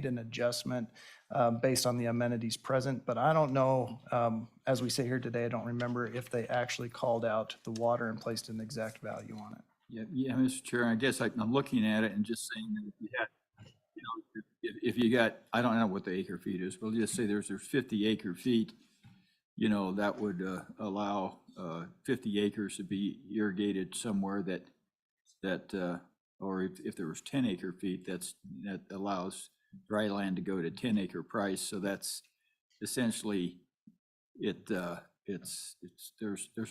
an adjustment based on the amenities present, but I don't know, as we sit here today, I don't remember if they actually called out the water and placed an exact value on it. Yeah, Mr. Chair, I guess I'm looking at it and just saying that if you had, if you got, I don't know what the acre feet is, but let's just say there's 50 acre feet, that would allow 50 acres to be irrigated somewhere or if there was 10 acre feet, that allows dry land to go to 10 acre price. So that's essentially there's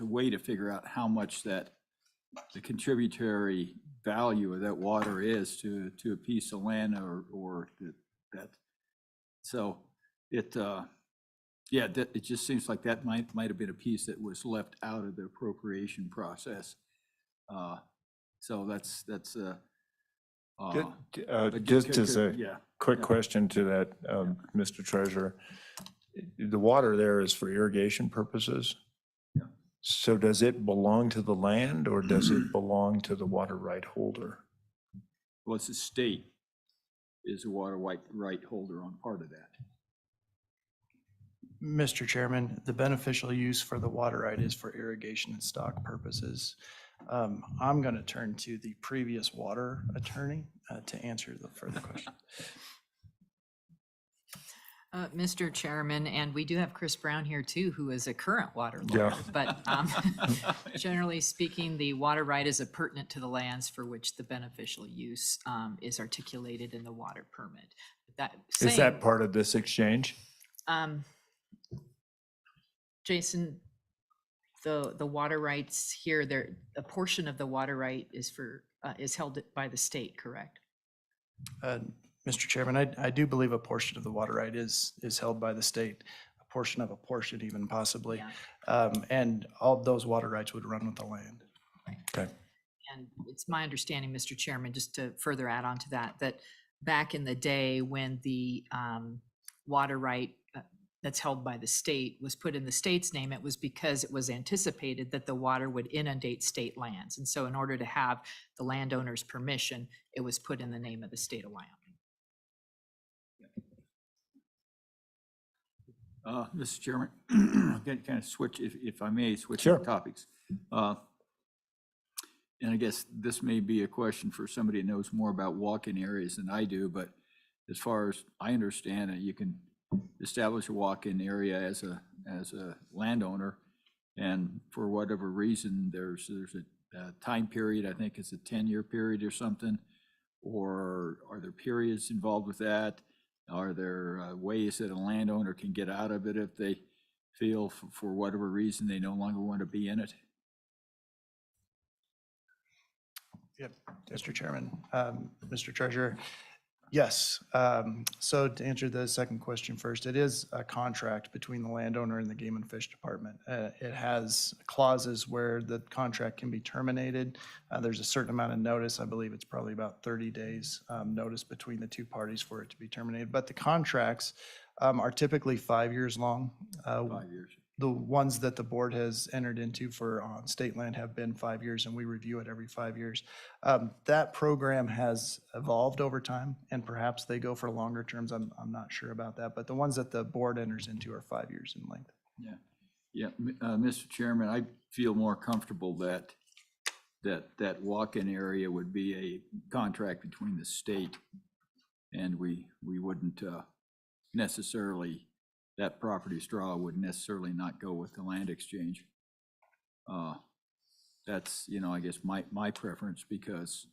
a way to figure out how much the contributory value of that water is to a piece of land or that. So it just seems like that might have been a piece that was left out of the appropriation process. So that's just as a quick question to that, Mr. Treasurer, the water there is for irrigation purposes. Yeah. So does it belong to the land or does it belong to the water right holder? Well, it's the state is a water right holder on part of that. Mr. Chairman, the beneficial use for the water right is for irrigation and stock purposes. I'm going to turn to the previous water attorney to answer the further question. Mr. Chairman, and we do have Chris Brown here too, who is a current water lawyer. Yeah. But generally speaking, the water right is pertinent to the lands for which the beneficial use is articulated in the water permit. Is that part of this exchange? Jason, the water rights here, a portion of the water right is held by the state, correct? Mr. Chairman, I do believe a portion of the water right is held by the state, a portion of a portion even possibly. Yeah. And all of those water rights would run with the land. Okay. And it's my understanding, Mr. Chairman, just to further add on to that back in the day when the water right that's held by the state was put in the state's name, it was because it was anticipated that the water would inundate state lands. And so in order to have the landowner's permission, it was put in the name of the state of Wyoming. Mr. Chairman, I'm going to kind of switch, if I may, switch topics. And I guess this may be a question for somebody who knows more about walk-in areas than I do, but as far as I understand it, you can establish a walk-in area as a landowner, and for whatever reason, there's a time period, I think it's a 10-year period or something, or are there periods involved with that? Are there ways that a landowner can get out of it if they feel for whatever reason they no longer want to be in it? Yep, Mr. Chairman, Mr. Treasurer, yes. So to answer the second question first, it is a contract between the landowner and the Game and Fish Department. It has clauses where the contract can be terminated. There's a certain amount of notice. I believe it's probably about 30 days notice between the two parties for it to be terminated. But the contracts are typically 5 years long. 5 years. The ones that the board has entered into for on state land have been 5 years, and we review it every 5 years. That program has evolved over time, and perhaps they go for longer terms. I'm not sure about that, but the ones that the board enters into are 5 years in length. Yeah. Mr. Chairman, I feel more comfortable that walk-in area would be a contract between the state, and we wouldn't necessarily. That property straw would necessarily not go with the land exchange. That's, I guess my preference, because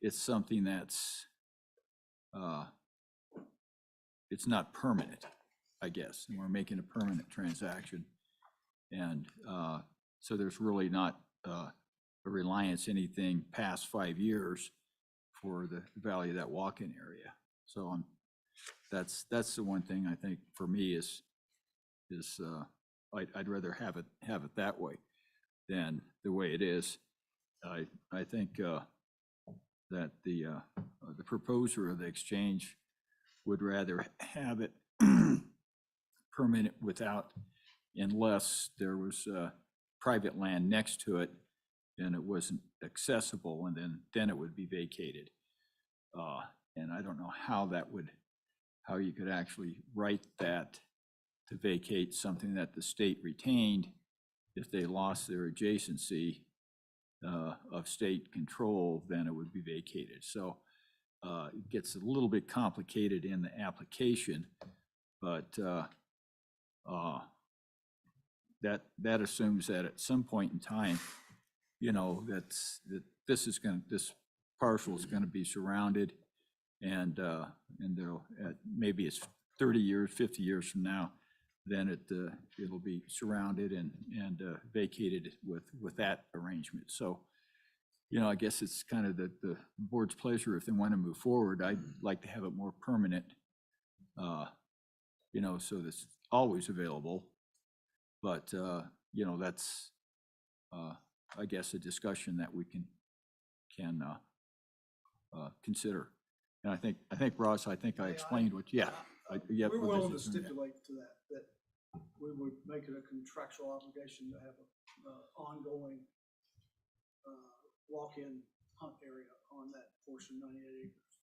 it's something that's, it's not permanent, I guess. And we're making a permanent transaction. And so there's really not a reliance anything past 5 years for the value of that walk-in area. So that's the one thing I think for me is I'd rather have it that way than the way it is. I think that the proposer of the exchange would rather have it permanent unless there was private land next to it and it wasn't accessible, and then it would be vacated. And I don't know how you could actually write that to vacate something that the state retained if they lost their adjacency of state control, then it would be vacated. So it gets a little bit complicated in the application, but that assumes that at some point in time, you know, that this parcel is going to be surrounded, and there'll maybe it's 30 years, 50 years from now, then it'll be surrounded and vacated with that arrangement. So, you know, I guess it's kind of the board's pleasure if they want to move forward. I'd like to have it more permanent, you know, so that's always available. But, you know, that's, I guess, a discussion that we can consider. And I think Ross, I explained what, yeah. We're willing to stipulate to that we would make it a contractual obligation to have an ongoing walk-in hunt area on that portion, 98 acres.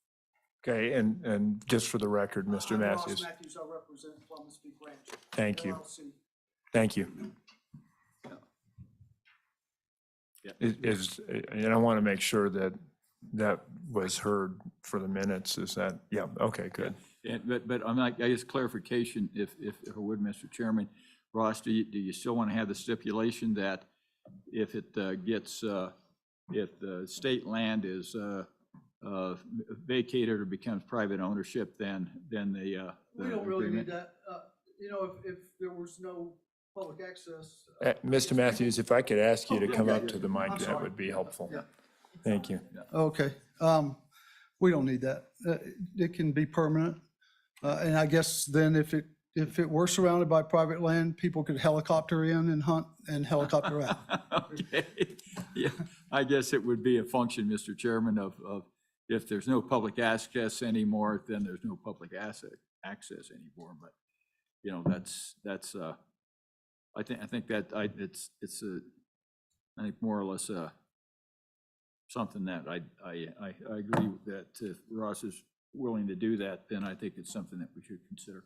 Okay, and just for the record, Mr. I'm Matthews. Ross Matthews, I represent Plymouth Peak Ranch. Thank you. LLC. Thank you. And I want to make sure that was heard for the minutes. Is that, yeah, okay, good. Yeah, but I'm like, I guess clarification, if I would, Mr. Chairman. Ross, do you still want to have the stipulation that if it gets, if the state land is vacated or becomes private ownership, then the We don't really agreement- need that. You know, if there was no public access. Mr. Matthews, if I could ask you to Oh, come yeah, up yeah. to the mic, I'm that sorry. would be helpful. Yeah. Thank you. Okay, we don't need that. It can be permanent. And I guess then if it were surrounded by private land, people could helicopter in and hunt and helicopter out. Okay, yeah, I guess it would be a function, Mr. Chairman, of if there's no public access anymore, then there's no public access anymore. But, you know, that's I think that it's I think more or less something that I agree with that. If Ross is willing to do that, then I think it's something that we should consider.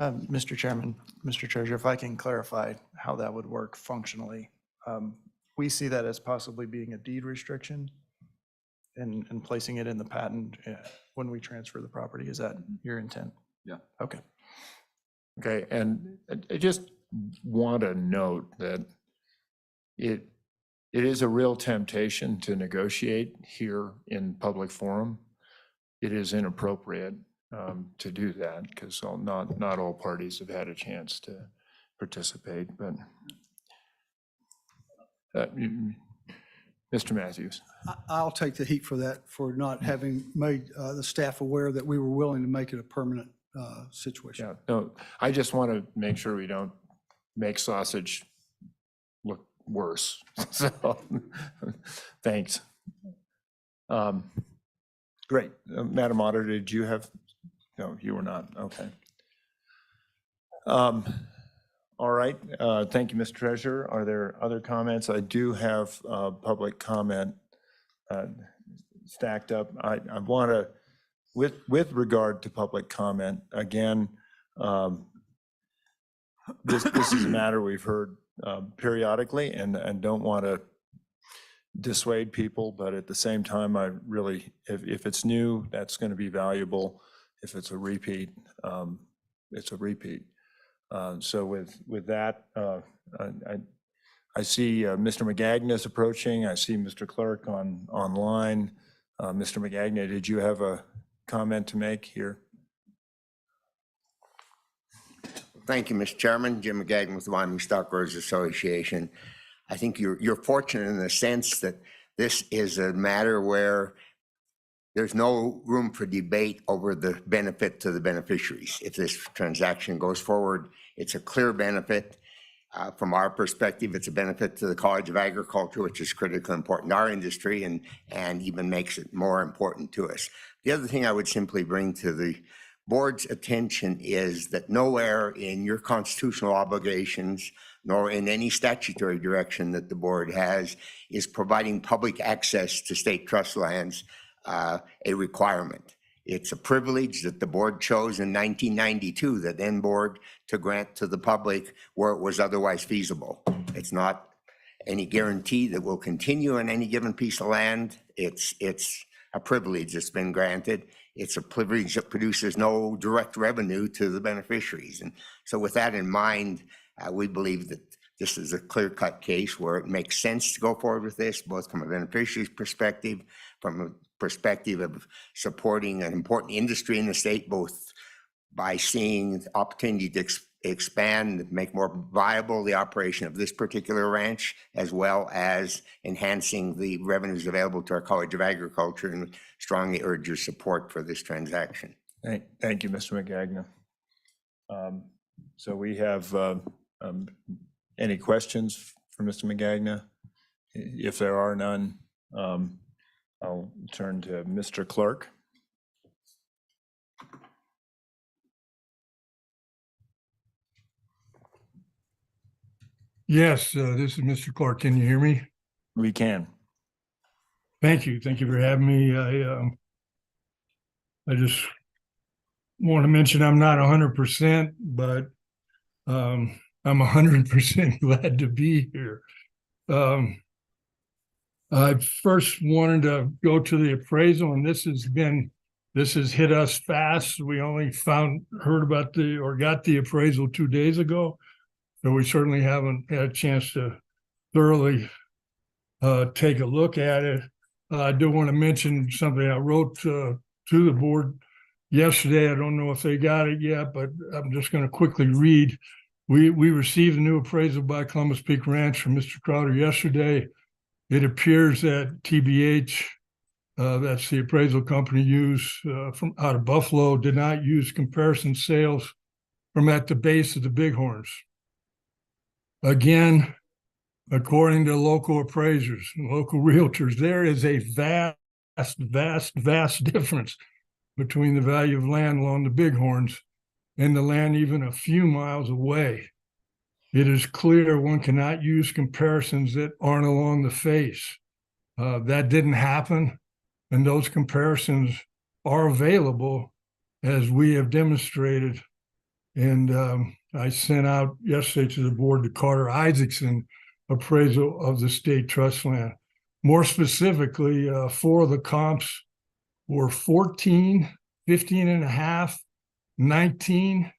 Mr. Chairman, Mr. Treasurer, if I can clarify how that would work functionally. We see that as possibly being a deed restriction and placing it in the patent when we transfer the property. Is that your intent? Yeah. Okay. Okay, and I just want to note that it is a real temptation to negotiate here in public forum. It is inappropriate to do that because not all parties have had a chance to participate, but Mr. Matthews. I'll take the heat for that, for not having made the staff aware that we were willing to make it a permanent situation. Yeah, no, I just want to make sure we don't make sausage look worse. So, thanks. Great. Madam Auditor, did you have, no, you were not, okay. All right, thank you, Mr. Treasurer. Are there other comments? I do have public comment stacked up. I want to, with regard to public comment, again, this is a matter we've heard periodically and don't want to dissuade people, but at the same time, I really, if it's new, that's going to be valuable. If it's a repeat, it's a repeat. So with that, I see Mr. McGagna approaching. I see Mr. Clerk online. Mr. McGagna, did you have a comment to make here? Thank you, Mr. Chairman. Jim McGaggan with the Wyoming Stockgrowers Association. I think you're fortunate in the sense that this is a matter where there's no room for debate over the benefit to the beneficiaries. If this transaction goes forward, it's a clear benefit. From our perspective, it's a benefit to the College of Agriculture, which is critically important to our industry and even makes it more important to us. The other thing I would simply bring to the board's attention is that nowhere in your constitutional obligations, nor in any statutory direction that the board has, is providing public access to state trust lands a requirement. It's a privilege that the board chose in 1992, the then board, to grant to the public where it was otherwise feasible. It's not any guarantee that will continue on any given piece of land. It's a privilege that's been granted. It's a privilege that produces no direct revenue to the beneficiaries. And so with that in mind, we believe that this is a clear-cut case where it makes sense to go forward with this, both from a beneficiary's perspective, from a perspective of supporting an important industry in the state, both by seeing the opportunity to expand, make more viable the operation of this particular ranch, as well as enhancing the revenues available to our College of Agriculture, and strongly urge your support for this transaction. Thank you, Mr. McGagnon. So we have any questions for Mr. McGagnon? If there are none, I'll turn to Mr. Clerk. Yes, this is Mr. Clark. Can you hear me? We can. Thank you. Thank you for having me. I just want to mention I'm not 100%, but I'm 100% glad to be here. I first wanted to go to the appraisal, and this has hit us fast. We only heard about got the appraisal 2 days ago. So we certainly haven't had a chance to thoroughly take a look at it. I do want to mention something I wrote to the board yesterday. I don't know if they got it yet, but I'm just going to quickly read. We received a new appraisal by Columbus Peak Ranch from Mr. Crowder yesterday. It appears that TBH, that's the appraisal company used from out of Buffalo, did not use comparison sales from at the base of the Bighorns. Again, according to local appraisers, local realtors, there is a vast difference between the value of land along the Bighorns and the land even a few miles away. It is clear one cannot use comparisons that aren't along the face. That didn't happen, and those comparisons are available as we have demonstrated. And I sent out yesterday to the board the Carter Isaacson appraisal of the state trust land. More specifically, 4 of the comps were 14, 15 and a half, 19,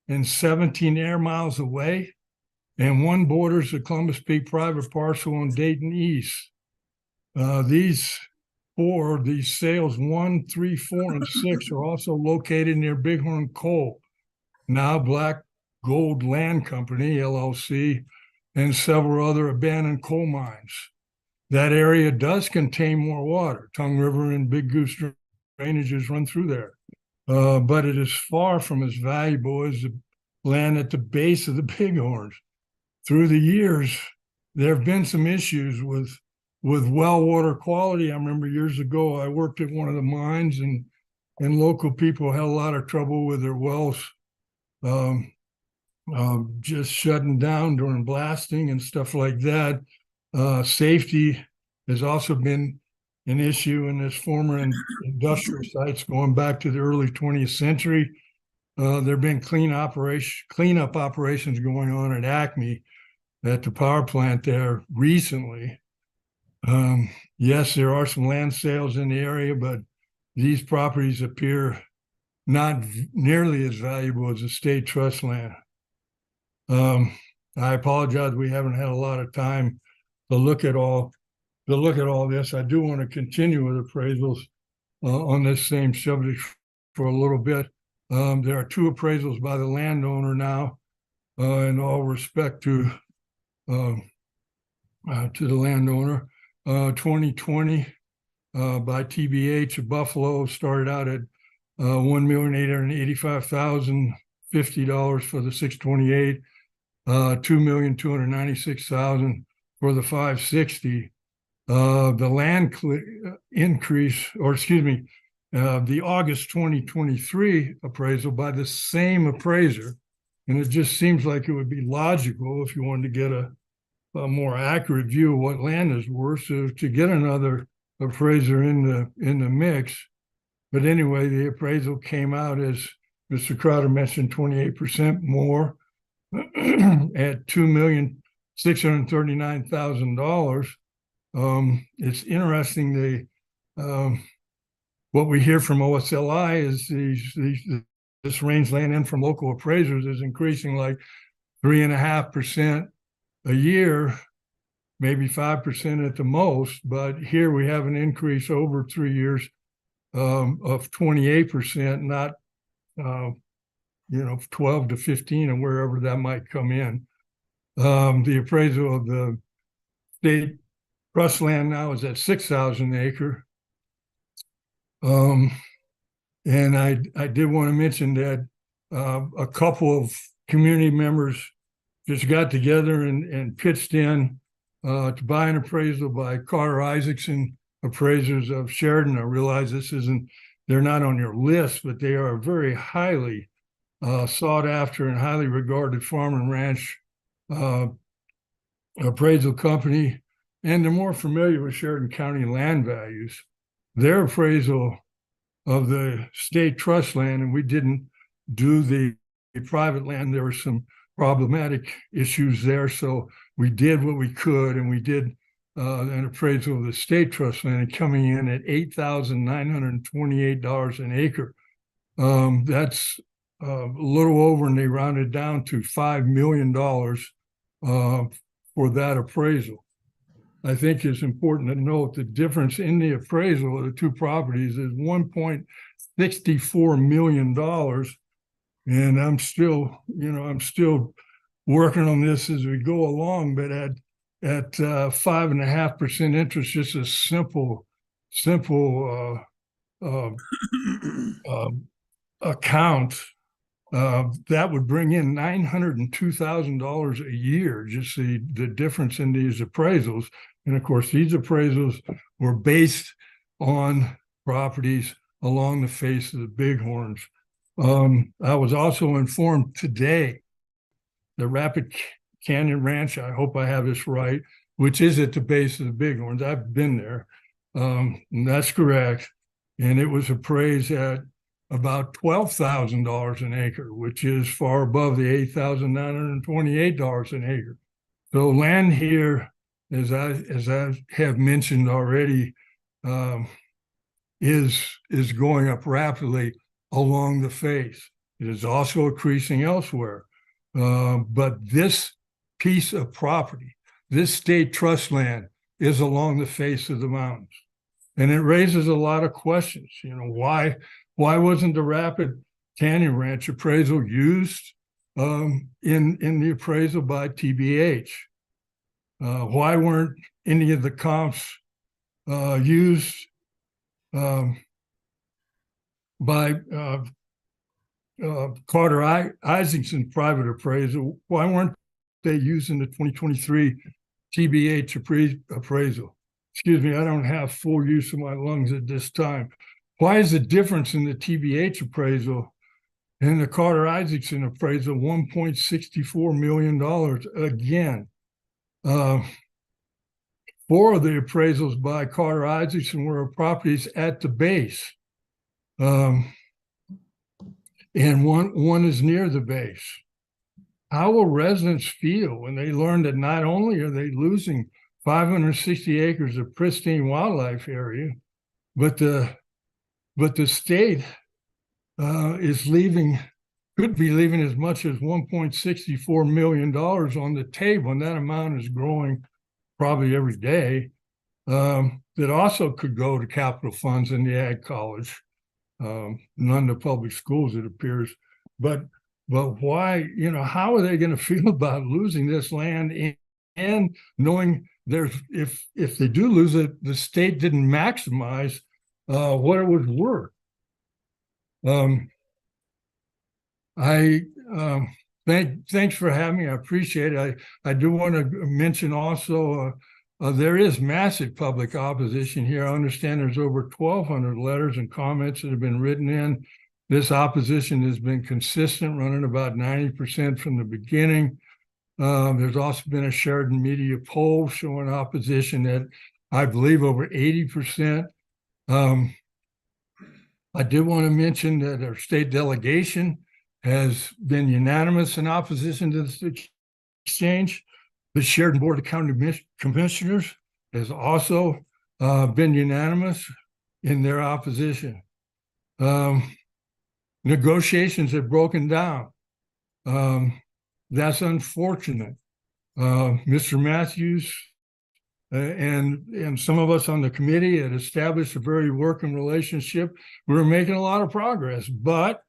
and 17 air miles away. And 1 borders the Columbus Peak private parcel on Dayton East. These sales 1, 3, 4, and 6 are also located near Bighorn Coal, now Black Gold Land Company, LLC, and several other abandoned coal mines. That area does contain more water. Tongue River and Big Goose drainages run through there. But it is far from as valuable as the land at the base of the Bighorns. Through the years, there have been some issues with well water quality. I remember years ago, I worked at one of the mines, and local people had a lot of trouble with their wells just shutting down during blasting and stuff like that. Safety has also been an issue in this former industrial sites going back to the early 20th century. There have been cleanup operations going on at Acme at the power plant there recently. Yes, there are some land sales in the area, but these properties appear not nearly as valuable as the state trust land. I apologize, we haven't had a lot of time to look at all this. I do want to continue with appraisals on this same subject for a little bit. There are 2 appraisals by the landowner now, in all respect to the landowner. 2020 by TBH of Buffalo started out at $1,885,050 for the 628, $2,296,000 for the 560. The land increase, or excuse me, the August 2023 appraisal by the same appraiser, and it just seems like it would be logical if you wanted to get a more accurate view of what land is worth, so to get another appraiser in the mix. But anyway, the appraisal came out, as Mr. Crowder mentioned, 28% more at $2,639,000. It's interesting, what we hear from OSLI is this rangeland in from local appraisers is increasing like 3.5% a year, maybe 5% at the most. But here we have an increase over 3 years of 28%, not 12 to 15 and wherever that might come in. The appraisal of the state trust land now is at 6,000 acre. And I did want to mention that a couple of community members just got together and pitched in to buy an appraisal by Carter Isaacson appraisers of Sheridan. I realize they're not on your list, but they are a very highly sought after and highly regarded farm and ranch appraisal company, and they're more familiar with Sheridan County land values. Their appraisal of the state trust land, and we didn't do the private land, there were some problematic issues there, so we did what we could, and we did an appraisal of the state trust land coming in at $8,928 an acre. That's a little over, and they rounded down to $5 million for that appraisal. I think it's important to note the difference in the appraisal of the two properties is $1.64 million. And I'm still working on this as we go along, but at 5.5% interest, just a simple account, that would bring in $902,000 a year, just the difference in these appraisals. And of course, these appraisals were based on properties along the face of the Bighorns. I was also informed today the Rapid Canyon Ranch, I hope I have this right, which is at the base of the Bighorns. I've been there, and that's correct. And it was appraised at about $12,000 an acre, which is far above the $8,928 an acre. So land here, as I have mentioned already, is going up rapidly along the face. It is also increasing elsewhere. But this piece of property, this state trust land, is along the face of the mountains. And it raises a lot of questions. Why wasn't the Rapid Canyon Ranch appraisal used in the appraisal by TBH? Why weren't any of the comps used by Carter Isaacson private appraisal? Why weren't they using the 2023 TBH appraisal? Excuse me, I don't have full use of my lungs at this time. Why is the difference in the TBH appraisal and the Carter Isaacson appraisal $1.64 million? Again, 4 of the appraisals by Carter Isaacson were of properties at the base. And one is near the base. How will residents feel when they learn that not only are they losing 560 acres of pristine wildlife area, but the state could be leaving as much as $1.64 million on the table, and that amount is growing probably every day. That also could go to capital funds in the ag college, none to public schools, it appears. But why? How are they going to feel about losing this land and knowing if they do lose it, the state didn't maximize what it was worth? Thanks for having me. I appreciate it. I do want to mention also there is massive public opposition here. I understand there's over 1,200 letters and comments that have been written in. This opposition has been consistent, running about 90% from the beginning. There's also been a Sheridan media poll showing opposition at, I believe, over 80%. I did want to mention that our state delegation has been unanimous in opposition to this exchange. The Sheridan Board of County Commissioners has also been unanimous in their opposition. Negotiations have broken down. That's unfortunate. Mr. Matthews and some of us on the committee had established a very working relationship. We were making a lot of progress, but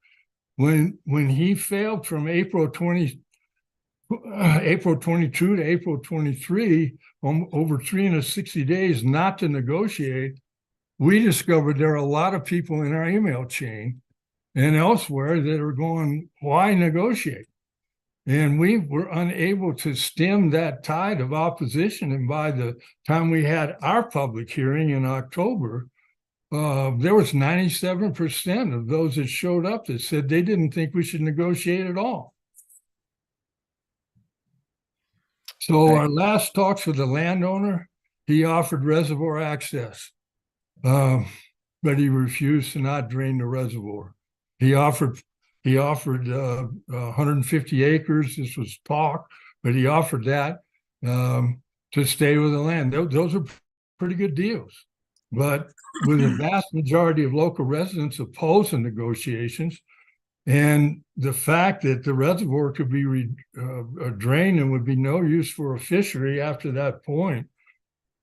when he failed from April 22 to April 23, over 360 days not to negotiate, we discovered there are a lot of people in our email chain and elsewhere that are going, why negotiate? And we were unable to stem that tide of opposition. And by the time we had our public hearing in October, there was 97% of those that showed up that said they didn't think we should negotiate at all. So our last talks with the landowner, he offered reservoir access, but he refused to not drain the reservoir. He offered 150 acres. This was talk, but he offered that to stay with the land. Those are pretty good deals. But with the vast majority of local residents opposed to negotiations, and the fact that the reservoir could be drained and would be no use for a fishery after that point,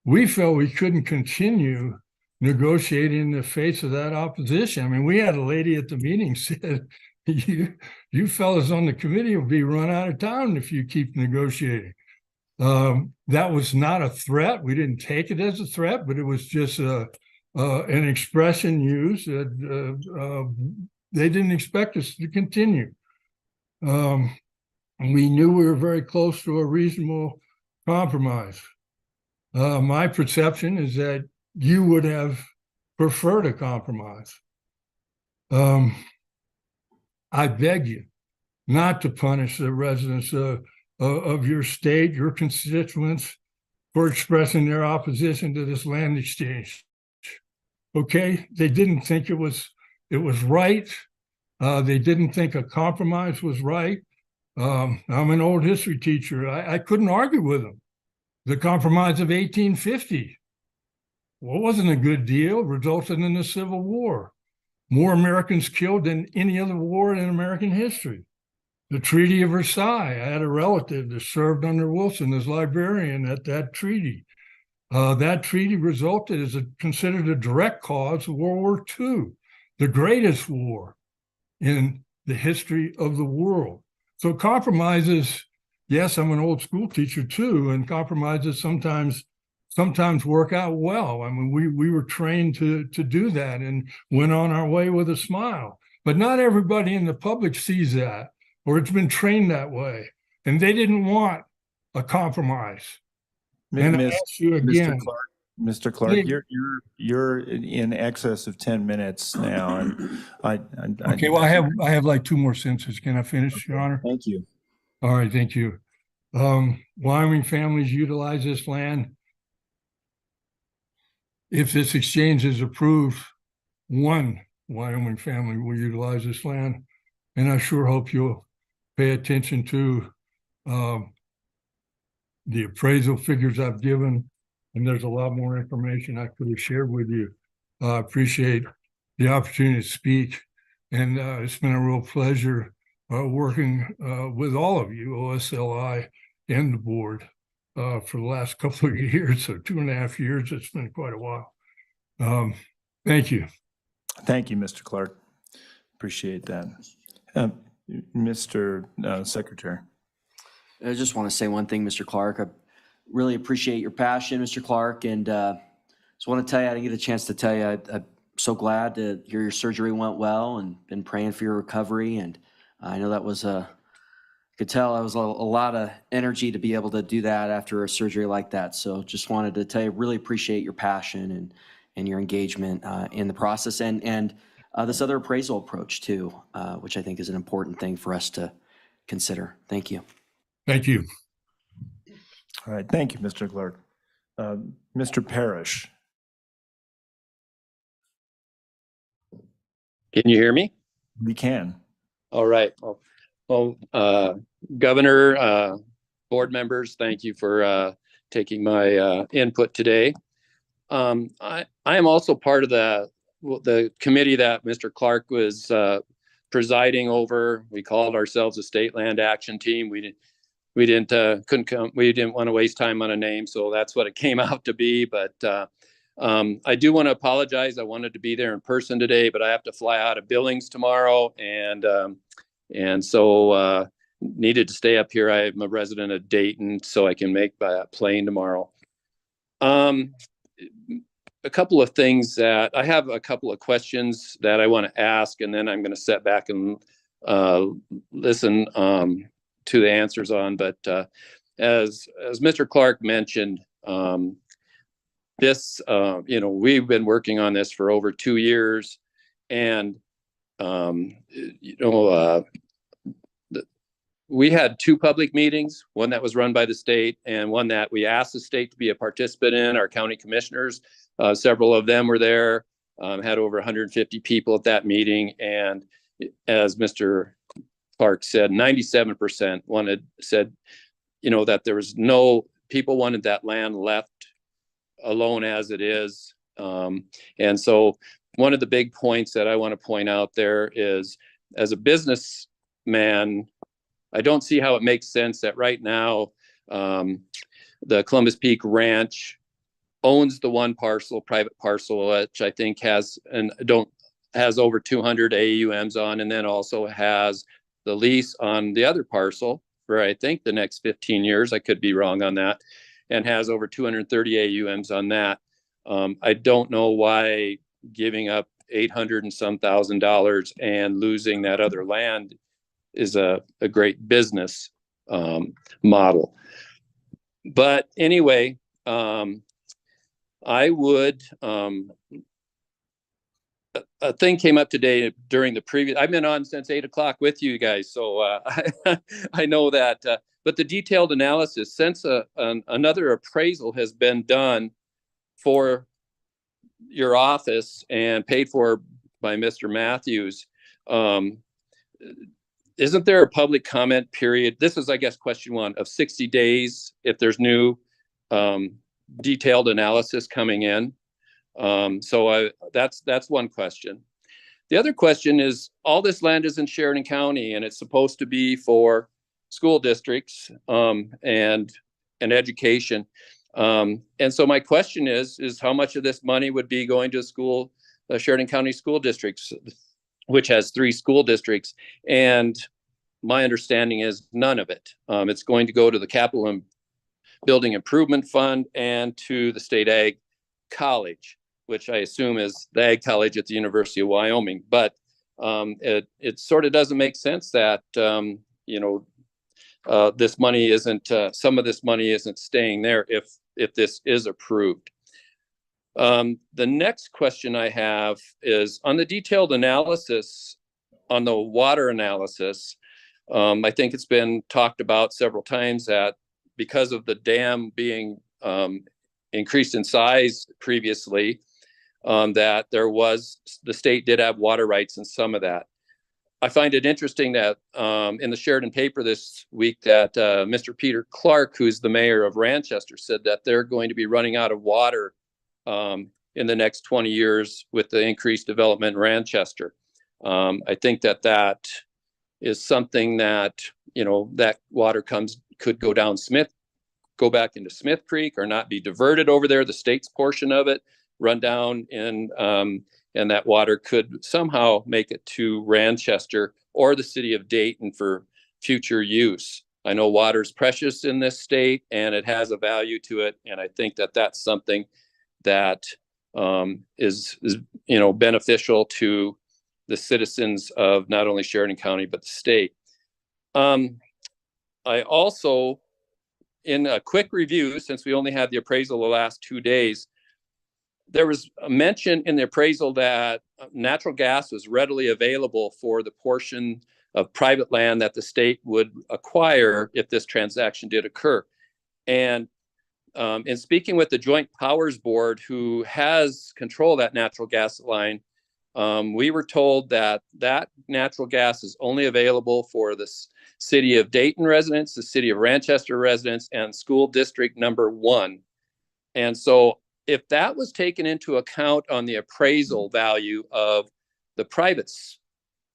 we felt we couldn't continue negotiating in the face of that opposition. I mean, we had a lady at the meeting said, you fellas on the committee will be run out of town if you keep negotiating. That was not a threat. We didn't take it as a threat, but it was just an expression used that they didn't expect us to continue. We knew we were very close to a reasonable compromise. My perception is that you would have preferred a compromise. I beg you not to punish the residents of your state, your constituents, for expressing their opposition to this land exchange. Okay, they didn't think it was right. They didn't think a compromise was right. I'm an old history teacher. I couldn't argue with them. The compromise of 1850, well, wasn't a good deal, resulted in the Civil War. More Americans killed than any other war in American history. The Treaty of Versailles, I had a relative that served under Wilson as librarian at that treaty. That treaty resulted as considered a direct cause of World War II, the greatest war in the history of the world. So compromises, yes, I'm an old school teacher too, and compromises sometimes work out well. I mean, we were trained to do that and went on our way with a smile. But not everybody in the public sees that, or it's been trained that way, and they didn't want a compromise. And I ask you again, Mr. Clark, you're in excess of 10 minutes now, and okay. Well, I have like 2 more sentences. Can I finish, Your Honor? Thank you. All right, thank you. Wyoming families utilize this land. If this exchange is approved, one Wyoming family will utilize this land, and I sure hope you'll pay attention to the appraisal figures I've given, and there's a lot more information I could have shared with you. I appreciate the opportunity to speak, and it's been a real pleasure working with all of you, OSLI and the board, for the last couple of years, so 2.5 years. It's been quite a while. Thank you. Thank you, Mr. Clark. Appreciate that. Mr. Secretary. I just want to say one thing, Mr. Clark. I really appreciate your passion, Mr. Clark, and just want to tell you, I didn't get a chance to tell you, I'm so glad to hear your surgery went well and been praying for your recovery. And I know that was could tell it was a lot of energy to be able to do that after a surgery like that. So just wanted to tell you, really appreciate your passion and your engagement in the process and this other appraisal approach too, which I think is an important thing for us to consider. Thank you. Thank you. All right. Thank you, Mr. Clark. Mr. Parrish. Can you hear me? We can. All right. Governor, board members, thank you for taking my input today. I am also part of the committee that Mr. Clark was presiding over. We called ourselves a State Land Action Team. We didn't want to waste time on a name, so that's what it came out to be. But I do want to apologize. I wanted to be there in person today, but I have to fly out of Billings tomorrow, and so needed to stay up here. I'm a resident of Dayton, so I can make by plane tomorrow. A couple of things that I have, a couple of questions that I want to ask, and then I'm going to sit back and listen to the answers on. But as Mr. Clark mentioned, this, we've been working on this for over 2 years, and we had 2 public meetings, one that was run by the state and one that we asked the state to be a participant in. Our county commissioners, several of them were there, had over 150 people at that meeting. And as Mr. Clark said, 97% said, that there was people wanted that land left alone as it is. And so one of the big points that I want to point out there is, as a businessman, I don't see how it makes sense that right now the Columbus Peak Ranch owns the one parcel, private parcel, which I think has over 200 AUMs on, and then also has the lease on the other parcel for I think the next 15 years. I could be wrong on that, and has over 230 AUMs on that. I don't know why giving up $800 and some thousand and losing that other land is a great business model. But anyway, I would, a thing came up today during the previous, I've been on since 8 o'clock with you guys, so I know that, but the detailed analysis, since another appraisal has been done for your office and paid for by Mr. Matthews, isn't there a public comment period? This is, I guess, question 1 of 60 days if there's new detailed analysis coming in. So that's one question. The other question is, all this land is in Sheridan County, and it's supposed to be for school districts and education. And so my question is how much of this money would be going to Sheridan County school districts, which has 3 school districts? And my understanding is none of it. It's going to go to the Capital and Building Improvement Fund and to the State Ag College, which I assume is the Ag College at the University of Wyoming. But it sort of doesn't make sense that this money isn't, some of this money isn't staying there if this is approved. The next question I have is on the detailed analysis, on the water analysis. I think it's been talked about several times that because of the dam being increased in size previously, that the state did have water rights in some of that. I find it interesting that in the Sheridan paper this week that Mr. Peter Clark, who's the mayor of Ranchester, said that they're going to be running out of water in the next 20 years with the increased development in Ranchester. I think that is something that, that water could go down go back into Smith Creek or not be diverted over there, the state's portion of it, run down and that water could somehow make it to Ranchester or the city of Dayton for future use. I know water is precious in this state and it has a value to it. And I think that that's something that is beneficial to the citizens of not only Sheridan County, but the state. I also, in a quick review, since we only had the appraisal the last 2 days, there was a mention in the appraisal that natural gas was readily available for the portion of private land that the state would acquire if this transaction did occur. And in speaking with the Joint Powers Board, who has control of that natural gas line, we were told that that natural gas is only available for the city of Dayton residents, the city of Manchester residents, and school district number 1. And so if that was taken into account on the appraisal value of the private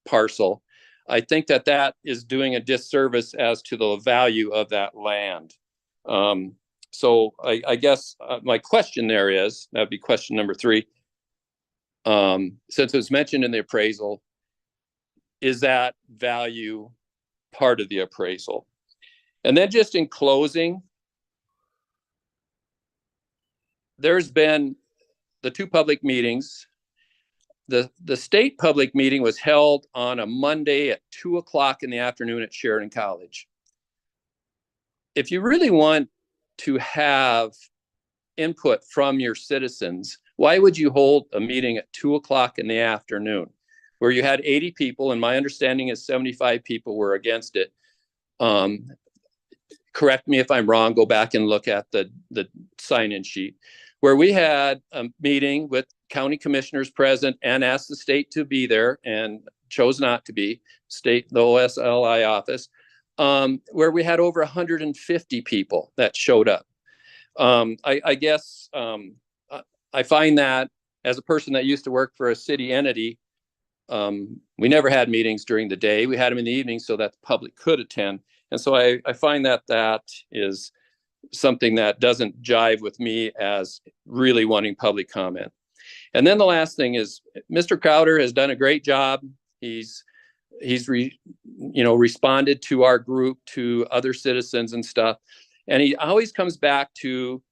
parcel, I think that that is doing a disservice as to the value of that land. So I guess my question there is, that'd be question number 3. Since it was mentioned in the appraisal, is that value part of the appraisal? And then just in closing, there's been the 2 public meetings. The state public meeting was held on a Monday at 2:00 in the afternoon at Sheridan College. If you really want to have input from your citizens, why would you hold a meeting at 2:00 in the afternoon where you had 80 people, and my understanding is 75 people were against it? Correct me if I'm wrong, go back and look at the sign-in sheet, where we had a meeting with county commissioners present and asked the state to be there and chose not to be, the OSLI office, where we had over 150 people that showed up. I guess I find that as a person that used to work for a city entity, we never had meetings during the day. We had them in the evening so that the public could attend. And so I find that that is something that doesn't jive with me as really wanting public comment. And then the last thing is Mr. Crowder has done a great job. He's responded to our group, to other citizens and stuff. And he always comes back to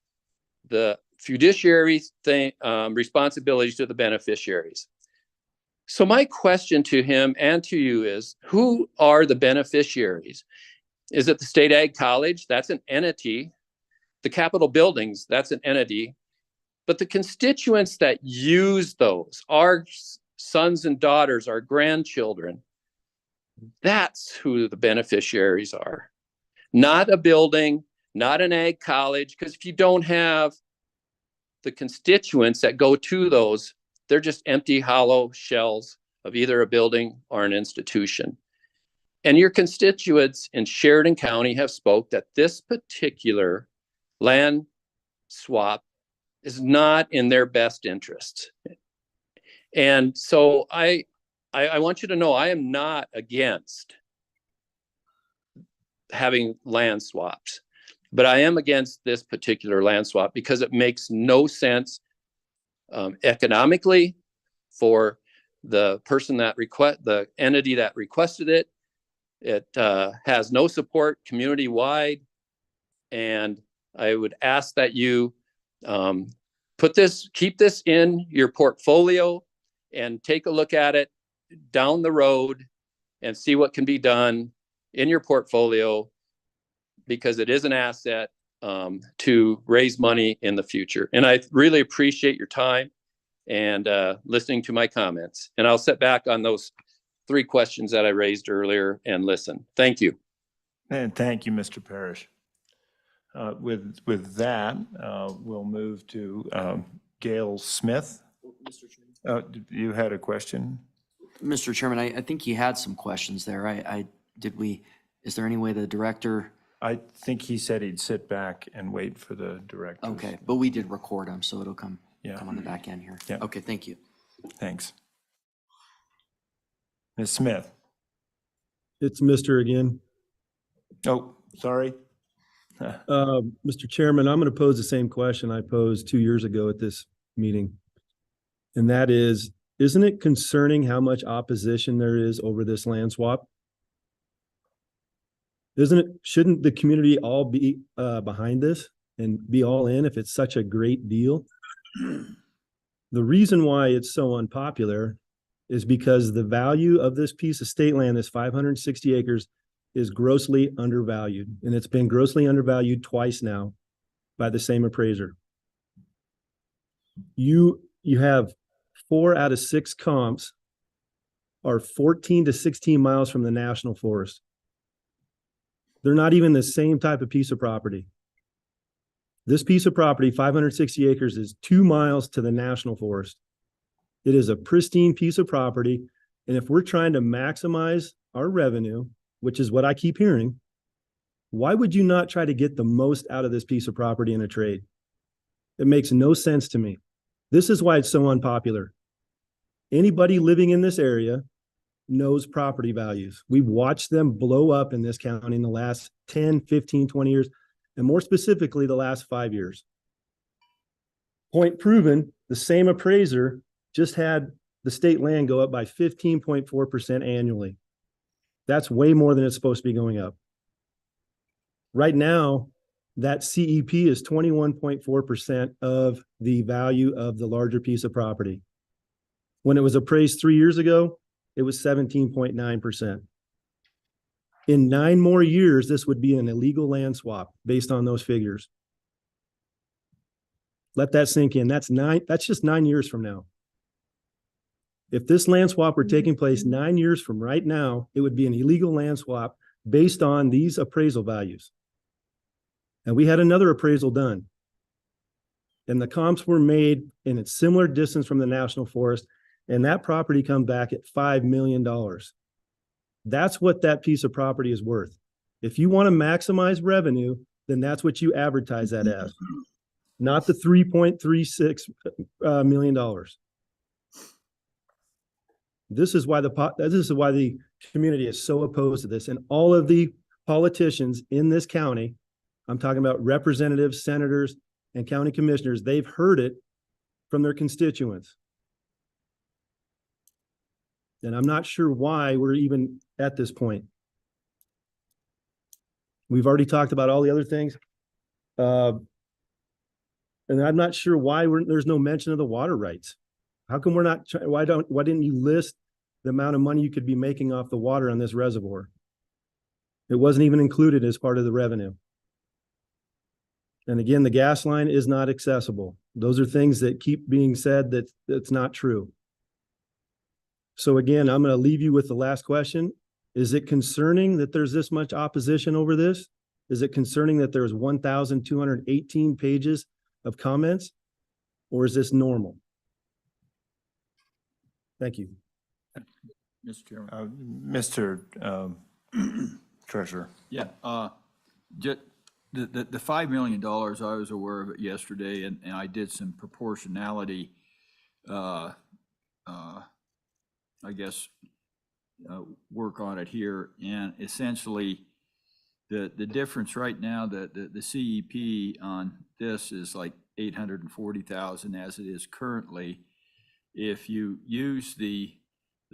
the fiduciary thing, responsibilities to the beneficiaries. So my question to him and to you is, who are the beneficiaries? Is it the State Ag College? That's an entity. The Capitol buildings, that's an entity. But the constituents that use those, our sons and daughters, our grandchildren, that's who the beneficiaries are. Not a building, not an ag college, because if you don't have the constituents that go to those, they're just empty, hollow shells of either a building or an institution. And your constituents in Sheridan County have spoke that this particular land swap is not in their best interests. And so I want you to know I am not against having land swaps, but I am against this particular land swap because it makes no sense economically for the person that the entity that requested it. It has no support community-wide, and I would ask that you keep this in your portfolio and take a look at it down the road and see what can be done in your portfolio, because it is an asset to raise money in the future. And I really appreciate your time and listening to my comments. And I'll sit back on those 3 questions that I raised earlier and listen. Thank you. And thank you, Mr. Parrish. With that, we'll move to Gail Smith. You had a question? Mr. Chairman, I think you had some questions there. Is there any way the director? I think he said he'd sit back and wait for the director. Okay, but we did record him, so it'll come Yeah. on the back end here. Yeah. Okay, thank you. Thanks. Ms. Smith. It's Mr. again. Oh, sorry. Mr. Chairman, I'm going to pose the same question I posed 2 years ago at this meeting. And that is, isn't it concerning how much opposition there is over this land swap? Shouldn't the community all be behind this and be all in if it's such a great deal? The reason why it's so unpopular is because the value of this piece of state land, this 560 acres, is grossly undervalued. And it's been grossly undervalued twice now by the same appraiser. You have 4 out of 6 comps are 14 to 16 miles from the national forest. They're not even the same type of piece of property. This piece of property, 560 acres, is 2 miles to the national forest. It is a pristine piece of property. And if we're trying to maximize our revenue, which is what I keep hearing, why would you not try to get the most out of this piece of property in a trade? It makes no sense to me. This is why it's so unpopular. Anybody living in this area knows property values. We've watched them blow up in this county in the last 10, 15, 20 years, and more specifically, the last 5 years. Point proven, the same appraiser just had the state land go up by 15.4% annually. That's way more than it's supposed to be going up. Right now, that CEP is 21.4% of the value of the larger piece of property. When it was appraised 3 years ago, it was 17.9%. In 9 more years, this would be an illegal land swap based on those figures. Let that sink in. That's just 9 years from now. If this land swap were taking place 9 years from right now, it would be an illegal land swap based on these appraisal values. And we had another appraisal done. And the comps were made in a similar distance from the national forest. And that property come back at $5 million. That's what that piece of property is worth. If you want to maximize revenue, then that's what you advertise that as, not the $3.36 million. This is why the community is so opposed to this. And all of the politicians in this county, I'm talking about representatives, senators, and county commissioners, they've heard it from their constituents. And I'm not sure why we're even at this point. We've already talked about all the other things. And I'm not sure why there's no mention of the water rights. How come we're not, why didn't you list the amount of money you could be making off the water on this reservoir? It wasn't even included as part of the revenue. And again, the gas line is not accessible. Those are things that keep being said that it's not true. So again, I'm going to leave you with the last question. Is it concerning that there's this much opposition over this? Is it concerning that there's 1,218 pages of comments? Or is this normal? Thank you. Mr. Chairman. Mr. Treasurer. Yeah, just the $5 million, I was aware of it yesterday, and I did some proportionality, I guess, work on it here. And essentially, the difference right now, the CEP on this is like 840,000 as it is currently. If you use the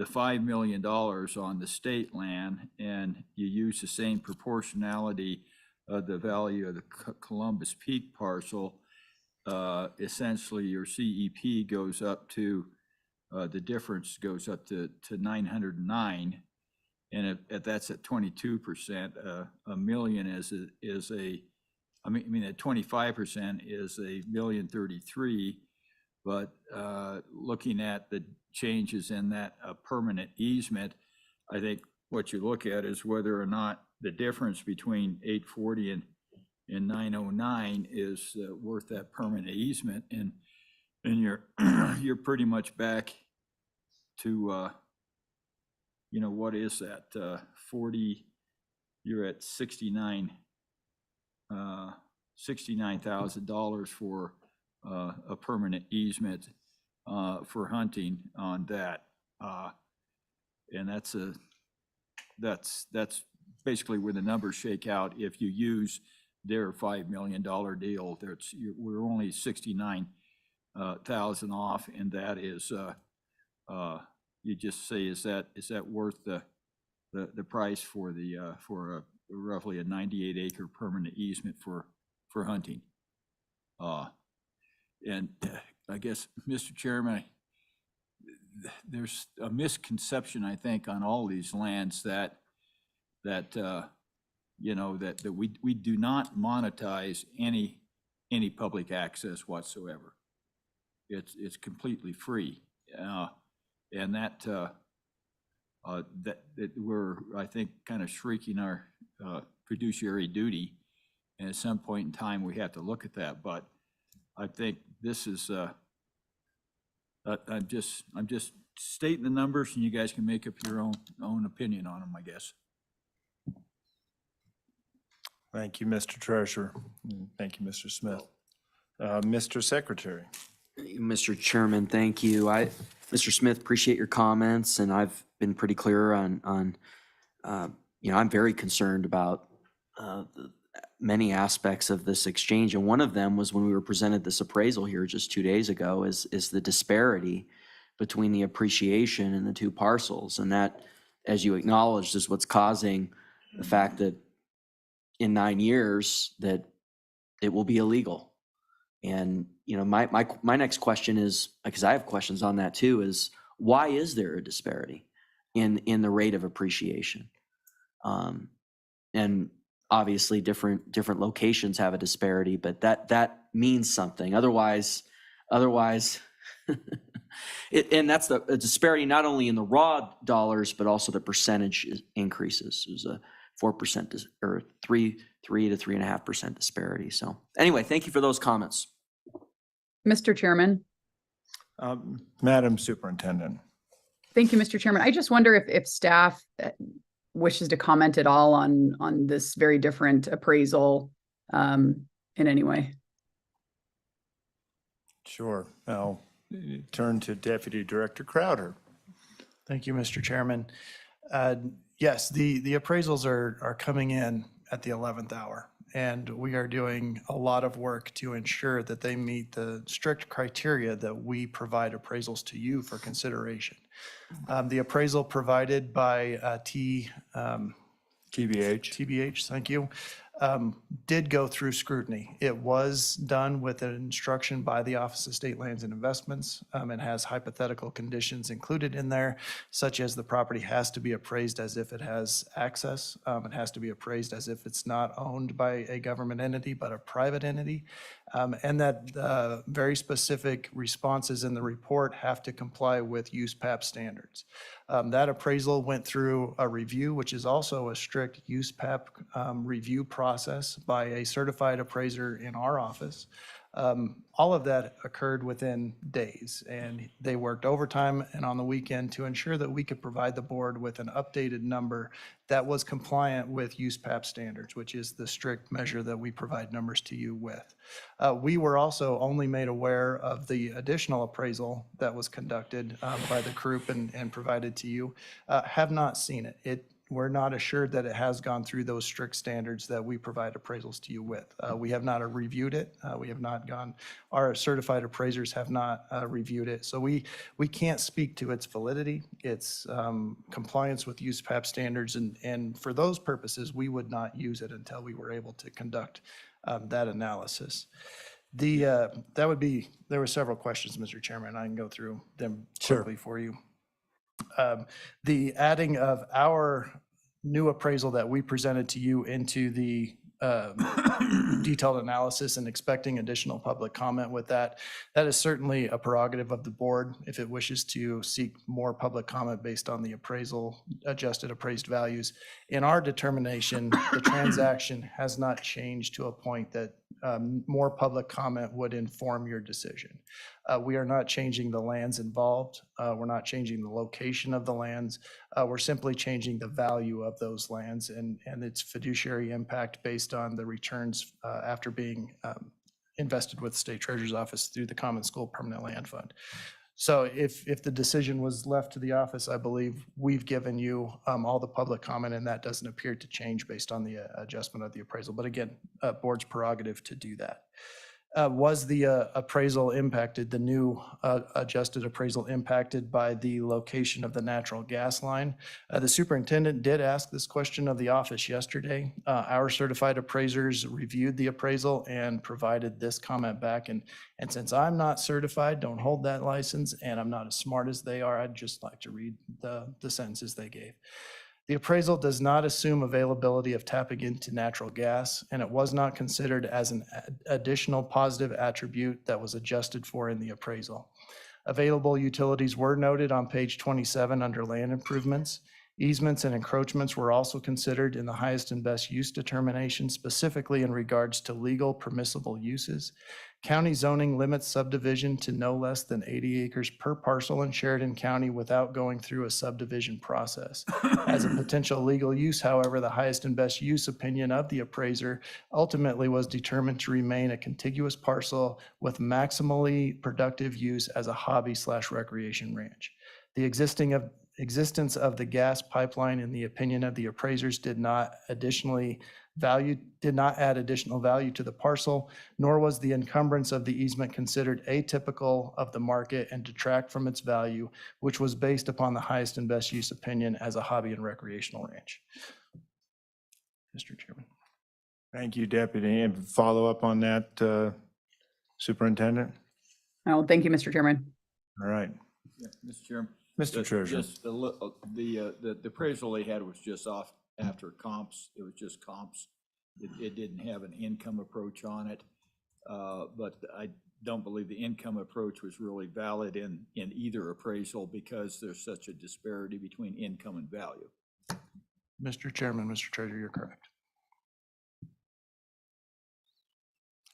$5 million on the state land and you use the same proportionality of the value of the Columbus Peak parcel, essentially your CEP goes up to, the difference goes up to 909. And if that's at 22%, a million at 25% is $1,033,000. But looking at the changes in that permanent easement, I think what you look at is whether or not the difference between 840 and 909 is worth that permanent easement, and you're pretty much back to what is that 40? You're at $69,000 for a permanent easement for hunting on that, and that's basically where the numbers shake out. If you use their $5 million deal, we're only 69,000 off, and that is you just say, is that worth the price for for roughly a 98-acre permanent easement for hunting? And I guess, Mr. Chairman, there's a misconception, I think, on all these lands that we do not monetize any public access whatsoever. It's completely free, and that we're, I think, kind of shrinking our fiduciary duty, and at some point in time we have to look at that. But I think this is I'm just stating the numbers, and you guys can make up your own opinion on them, I guess. Thank you, Mr. Treasurer. And thank you, Mr. Smith. Mr. Secretary. Mr. Chairman, thank you. Mr. Smith, appreciate your comments, and I've been pretty clear on I'm very concerned about many aspects of this exchange. And one of them was when we were presented this appraisal here just 2 days ago is the disparity between the appreciation and the two parcels. And that, as you acknowledged, is what's causing the fact that in 9 years that it will be illegal. And, my next question is, because I have questions on that too, is why is there a disparity in the rate of appreciation? And obviously different locations have a disparity, but that means something. Otherwise, and that's a disparity not only in the raw dollars, but also the percentage increases. There's a 4% or 3 to 3.5% disparity. So anyway, thank you for those comments. Mr. Chairman. Madam Superintendent. Thank you, Mr. Chairman. I just wonder if staff wishes to comment at all on this very different appraisal in any way. Sure. I'll turn to Deputy Director Crowder. Thank you, Mr. Chairman. Yes, the appraisals are coming in at the 11th hour, and we are doing a lot of work to ensure that they meet the strict criteria that we provide appraisals to you for consideration. The appraisal provided by TBH, thank you, did go through scrutiny. It was done with an instruction by the Office of State Lands and Investments and has hypothetical conditions included in there, such as the property has to be appraised as if it has access. It has to be appraised as if it's not owned by a government entity, but a private entity. And that very specific responses in the report have to comply with USPAP standards. That appraisal went through a review, which is also a strict USPAP review process by a certified appraiser in our office. All of that occurred within days, and they worked overtime and on the weekend to ensure that we could provide the board with an updated number that was compliant with USPAP standards, which is the strict measure that we provide numbers to you with. We were also only made aware of the additional appraisal that was conducted by the group and provided to you. Have not seen it. We're not assured that it has gone through those strict standards that we provide appraisals to you with. We have not reviewed it. We have not gone, our certified appraisers have not reviewed it. So we can't speak to its validity, its compliance with USPAP standards. And for those purposes, we would not use it until we were able to conduct that analysis. There were several questions, Mr. Chairman. I can go through them quickly for you. The adding of our new appraisal that we presented to you into the detailed analysis and expecting additional public comment with that is certainly a prerogative of the board if it wishes to seek more public comment based on the adjusted appraised values. In our determination, the transaction has not changed to a point that more public comment would inform your decision. We are not changing the lands involved. We're not changing the location of the lands. We're simply changing the value of those lands and its fiduciary impact based on the returns after being invested with the State Treasurer's Office through the Common School Permanent Land Fund. So if the decision was left to the office, I believe we've given you all the public comment, and that doesn't appear to change based on the adjustment of the appraisal. But again, board's prerogative to do that. Was the appraisal impacted, the new adjusted appraisal impacted by the location of the natural gas line? The superintendent did ask this question of the office yesterday. Our certified appraisers reviewed the appraisal and provided this comment back. And since I'm not certified, don't hold that license, and I'm not as smart as they are, I'd just like to read the sentences they gave. The appraisal does not assume availability of tapping into natural gas, and it was not considered as an additional positive attribute that was adjusted for in the appraisal. Available utilities were noted on page 27 under land improvements, Easements and encroachments were also considered in the highest and best use determination, specifically in regards to legal permissible uses. County zoning limits subdivision to no less than 80 acres per parcel in Sheridan County without going through a subdivision process. As a potential legal use, however, the highest and best use opinion of the appraiser ultimately was determined to remain a contiguous parcel with maximally productive use as a hobby/recreation ranch. The existence of the gas pipeline, in the opinion of the appraisers, did not add additional value to the parcel, nor was the encumbrance of the easement considered atypical of the market and detract from its value, which was based upon the highest and best use opinion as a hobby and recreational ranch. Mr. Chairman. Thank you, Deputy. And follow up on that, Superintendent? Oh, thank you, Mr. Chairman. All right. Yeah, Mr. Chairman. Mr. Treasurer. Just the appraisal they had was just off after comps. It was just comps. It didn't have an income approach on it. But I don't believe the income approach was really valid in either appraisal because there's such a disparity between income and value. Mr. Chairman, Mr. Treasurer, you're correct.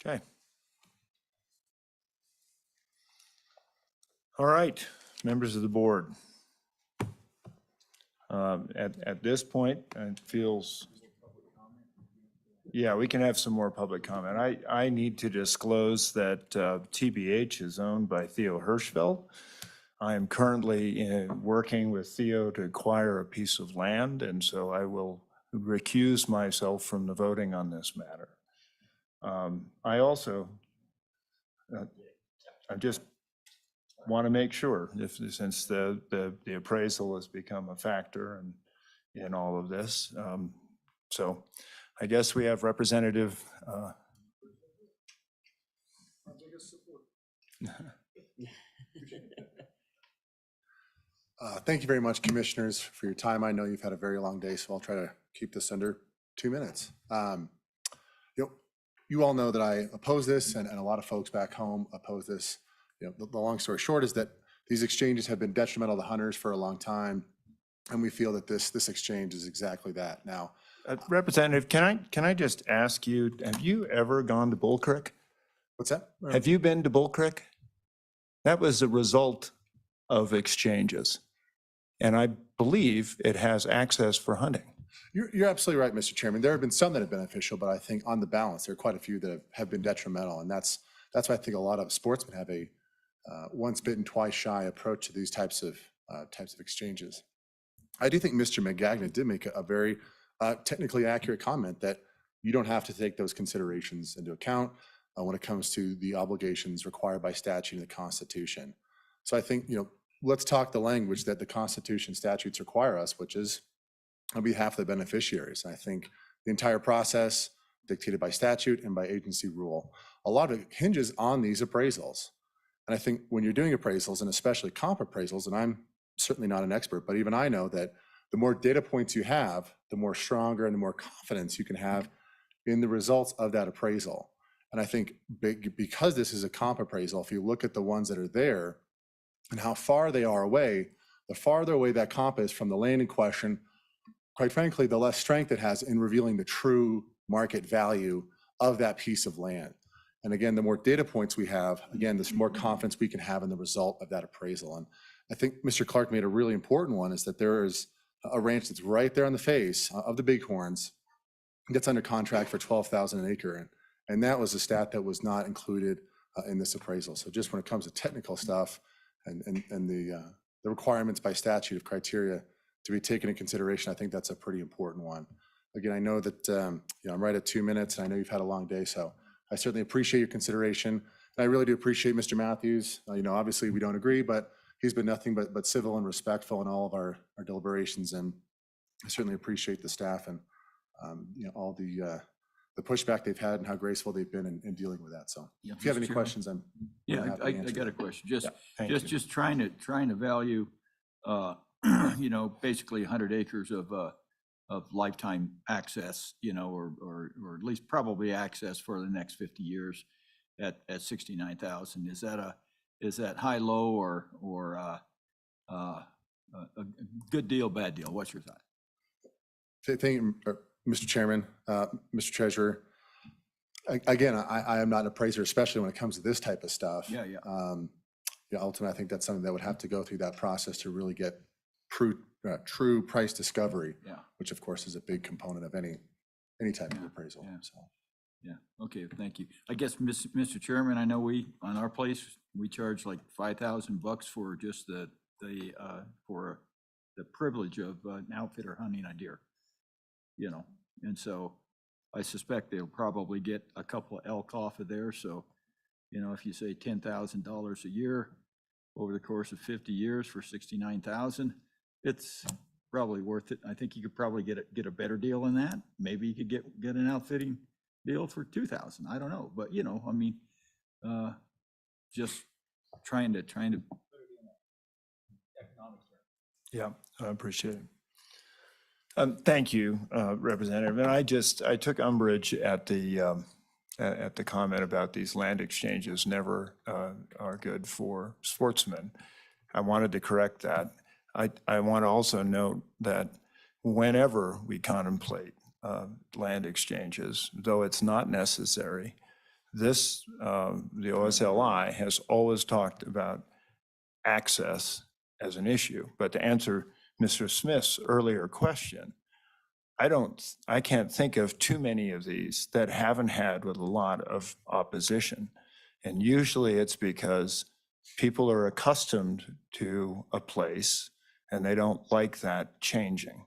Okay. All right, members of the board. At this point, it feels, yeah, we can have some more public comment. I need to disclose that TBH is owned by Theo Hirschfeld. I am currently working with Theo to acquire a piece of land, and so I will recuse myself from the voting on this matter. I also, I just want to make sure, since the appraisal has become a factor in all of this. So I guess we have Representative. Thank you very much, commissioners, for your time. I know you've had a very long day, so I'll try to keep this under 2 minutes. You all know that I oppose this, and a lot of folks back home oppose this. The long story short is that these exchanges have been detrimental to hunters for a long time, and we feel that this exchange is exactly that. Now, Representative, can I just ask you, have you ever gone to Bull Creek? what's that? Have you been to Bull Creek? That was a result of exchanges. And I believe it has access for hunting. You're absolutely right, Mr. Chairman. There have been some that have been beneficial, but I think on the balance, there are quite a few that have been detrimental. And that's why I think a lot of sportsmen have a once bitten, twice shy approach to these types of exchanges. I do think Mr. McGagnon did make a very technically accurate comment that you don't have to take those considerations into account when it comes to the obligations required by statute and the Constitution. So I think, let's talk the language that the Constitution statutes require us, which is on behalf of the beneficiaries. And I think the entire process dictated by statute and by agency rule, a lot of it hinges on these appraisals. And I think when you're doing appraisals, and especially comp appraisals, and I'm certainly not an expert, but even I know that the more data points you have, the more stronger and the more confidence you can have in the results of that appraisal. And I think because this is a comp appraisal, if you look at the ones that are there and how far they are away, the farther away that comp is from the land in question, quite frankly, the less strength it has in revealing the true market value of that piece of land. And again, the more data points we have, again, the more confidence we can have in the result of that appraisal. And I think Mr. Clark made a really important one, is that there is a ranch that's right there on the face of the Bighorns that's under contract for $12,000 an acre. And that was a stat that was not included in this appraisal. So just when it comes to technical stuff and the requirements by statute of criteria to be taken into consideration, I think that's a pretty important one. Again, I know that I'm right at 2 minutes, and I know you've had a long day, so I certainly appreciate your consideration. And I really do appreciate Mr. Matthews. Obviously we don't agree, but he's been nothing but civil and respectful in all of our deliberations. And I certainly appreciate the staff and all the pushback they've had and how graceful they've been in dealing with that. So if you have any questions, I'm I got a question. Just trying to value, basically 100 acres of lifetime access, or at least probably access for the next 50 years at 69,000. Is that high, low, or a good deal, bad deal? What's your thought? Thank you, Mr. Chairman, Mr. Treasurer. Again, I am not an appraiser, especially when it comes to this type of stuff. Yeah, yeah. Yeah, ultimately, I think that's something that would have to go through that process to really get true price discovery, Yeah. which of course is a big component of any type of appraisal. Yeah. So. Yeah, okay, thank you. I guess, Mr. Chairman, I know on our place, we charge like $5,000 for just for the privilege of an outfitter hunting a deer, and so I suspect they'll probably get a couple of elk off of there, so, if you say $10,000 a year over the course of 50 years for 69,000, it's probably worth it. I think you could probably get a better deal than that. Maybe you could get an outfitting deal for 2,000. I don't know, but just trying to. Yeah, I appreciate it. Thank you, Representative. And I took umbrage at the comment about these land exchanges never are good for sportsmen. I wanted to correct that. I want to also note that whenever we contemplate land exchanges, though it's not necessary, the OSLI has always talked about access as an issue. But to answer Mr. Smith's earlier question, I can't think of too many of these that haven't had with a lot of opposition. And usually it's because people are accustomed to a place and they don't like that changing.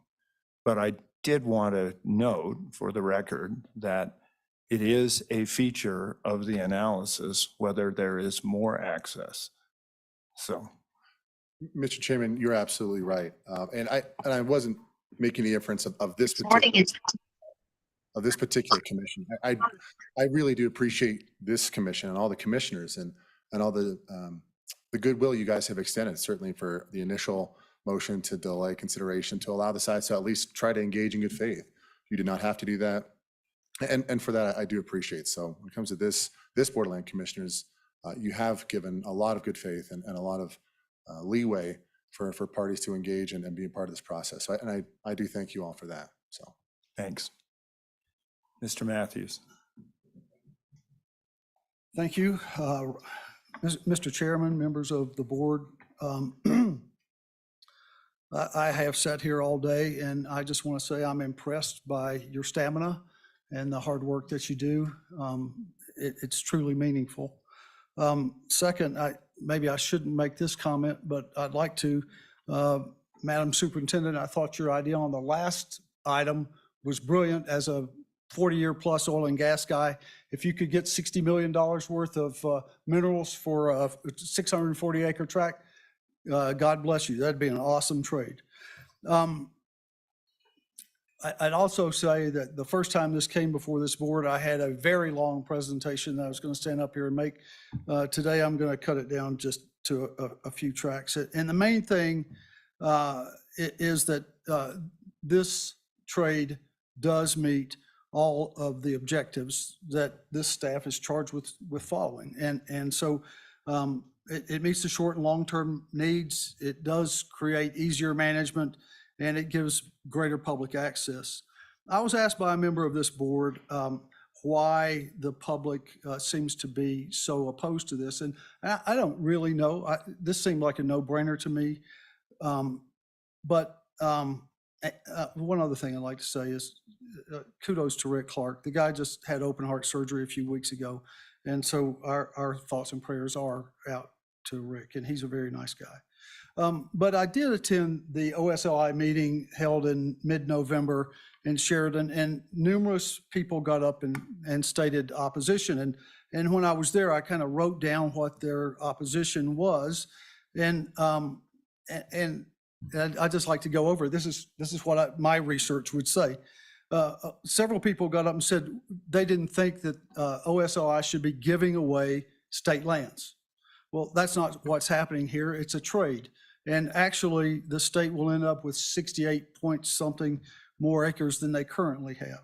But I did want to note for the record that it is a feature of the analysis whether there is more access. So. Mr. Chairman, you're absolutely right. And I wasn't making the inference of this particular commission. I really do appreciate this commission and all the commissioners and all the goodwill you guys have extended, certainly for the initial motion to delay consideration to allow the sides to at least try to engage in good faith. You did not have to do that. And for that, I do appreciate. So when it comes to this Board of Land Commissioners, you have given a lot of good faith and a lot of leeway for parties to engage and be a part of this process. So I do thank you all for that. So thanks. Mr. Matthews. Thank you. Mr. Chairman, members of the board. I have sat here all day and I just want to say I'm impressed by your stamina and the hard work that you do. It's truly meaningful. Second, maybe I shouldn't make this comment, but I'd like to. Madam Superintendent, I thought your idea on the last item was brilliant. As a 40-year plus oil and gas guy, if you could get $60 million worth of minerals for a 640-acre tract, God bless you. That'd be an awesome trade. I'd also say that the first time this came before this board, I had a very long presentation that I was going to stand up here and make. Today, I'm going to cut it down just to a few tracks. And the main thing is that this trade does meet all of the objectives that this staff is charged with following. And so it meets the short and long-term needs. It does create easier management, and it gives greater public access. I was asked by a member of this board why the public seems to be so opposed to this. And I don't really know. This seemed like a no-brainer to me. But one other thing I'd like to say is kudos to Rick Clark. The guy just had open heart surgery a few weeks ago. And so our thoughts and prayers are out to Rick, and he's a very nice guy. But I did attend the OSLI meeting held in mid-November in Sheridan, and numerous people got up and stated opposition. And when I was there, I kind of wrote down what their opposition was. And I'd just like to go over, this is what my research would say. Several people got up and said they didn't think that OSLI should be giving away state lands. Well, that's not what's happening here. It's a trade. And actually, the state will end up with 68 point something more acres than they currently have.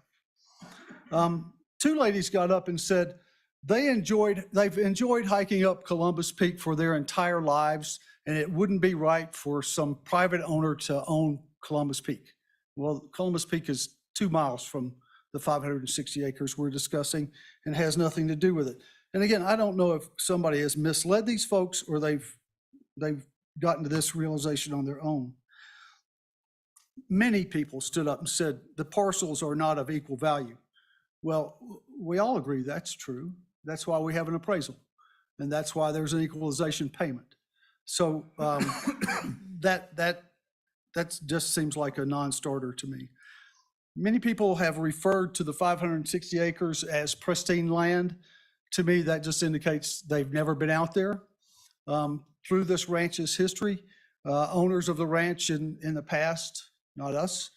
Two ladies got up and said, they've enjoyed hiking up Columbus Peak for their entire lives, and it wouldn't be right for some private owner to own Columbus Peak. Well, Columbus Peak is 2 miles from the 560 acres we're discussing and has nothing to do with it. And again, I don't know if somebody has misled these folks or they've gotten to this realization on their own. Many people stood up and said the parcels are not of equal value. Well, we all agree that's true. That's why we have an appraisal, and that's why there's an equalization payment. So that just seems like a non-starter to me. Many people have referred to the 560 acres as pristine land. To me, that just indicates they've never been out there. Through this ranch's history, owners of the ranch in the past, not us,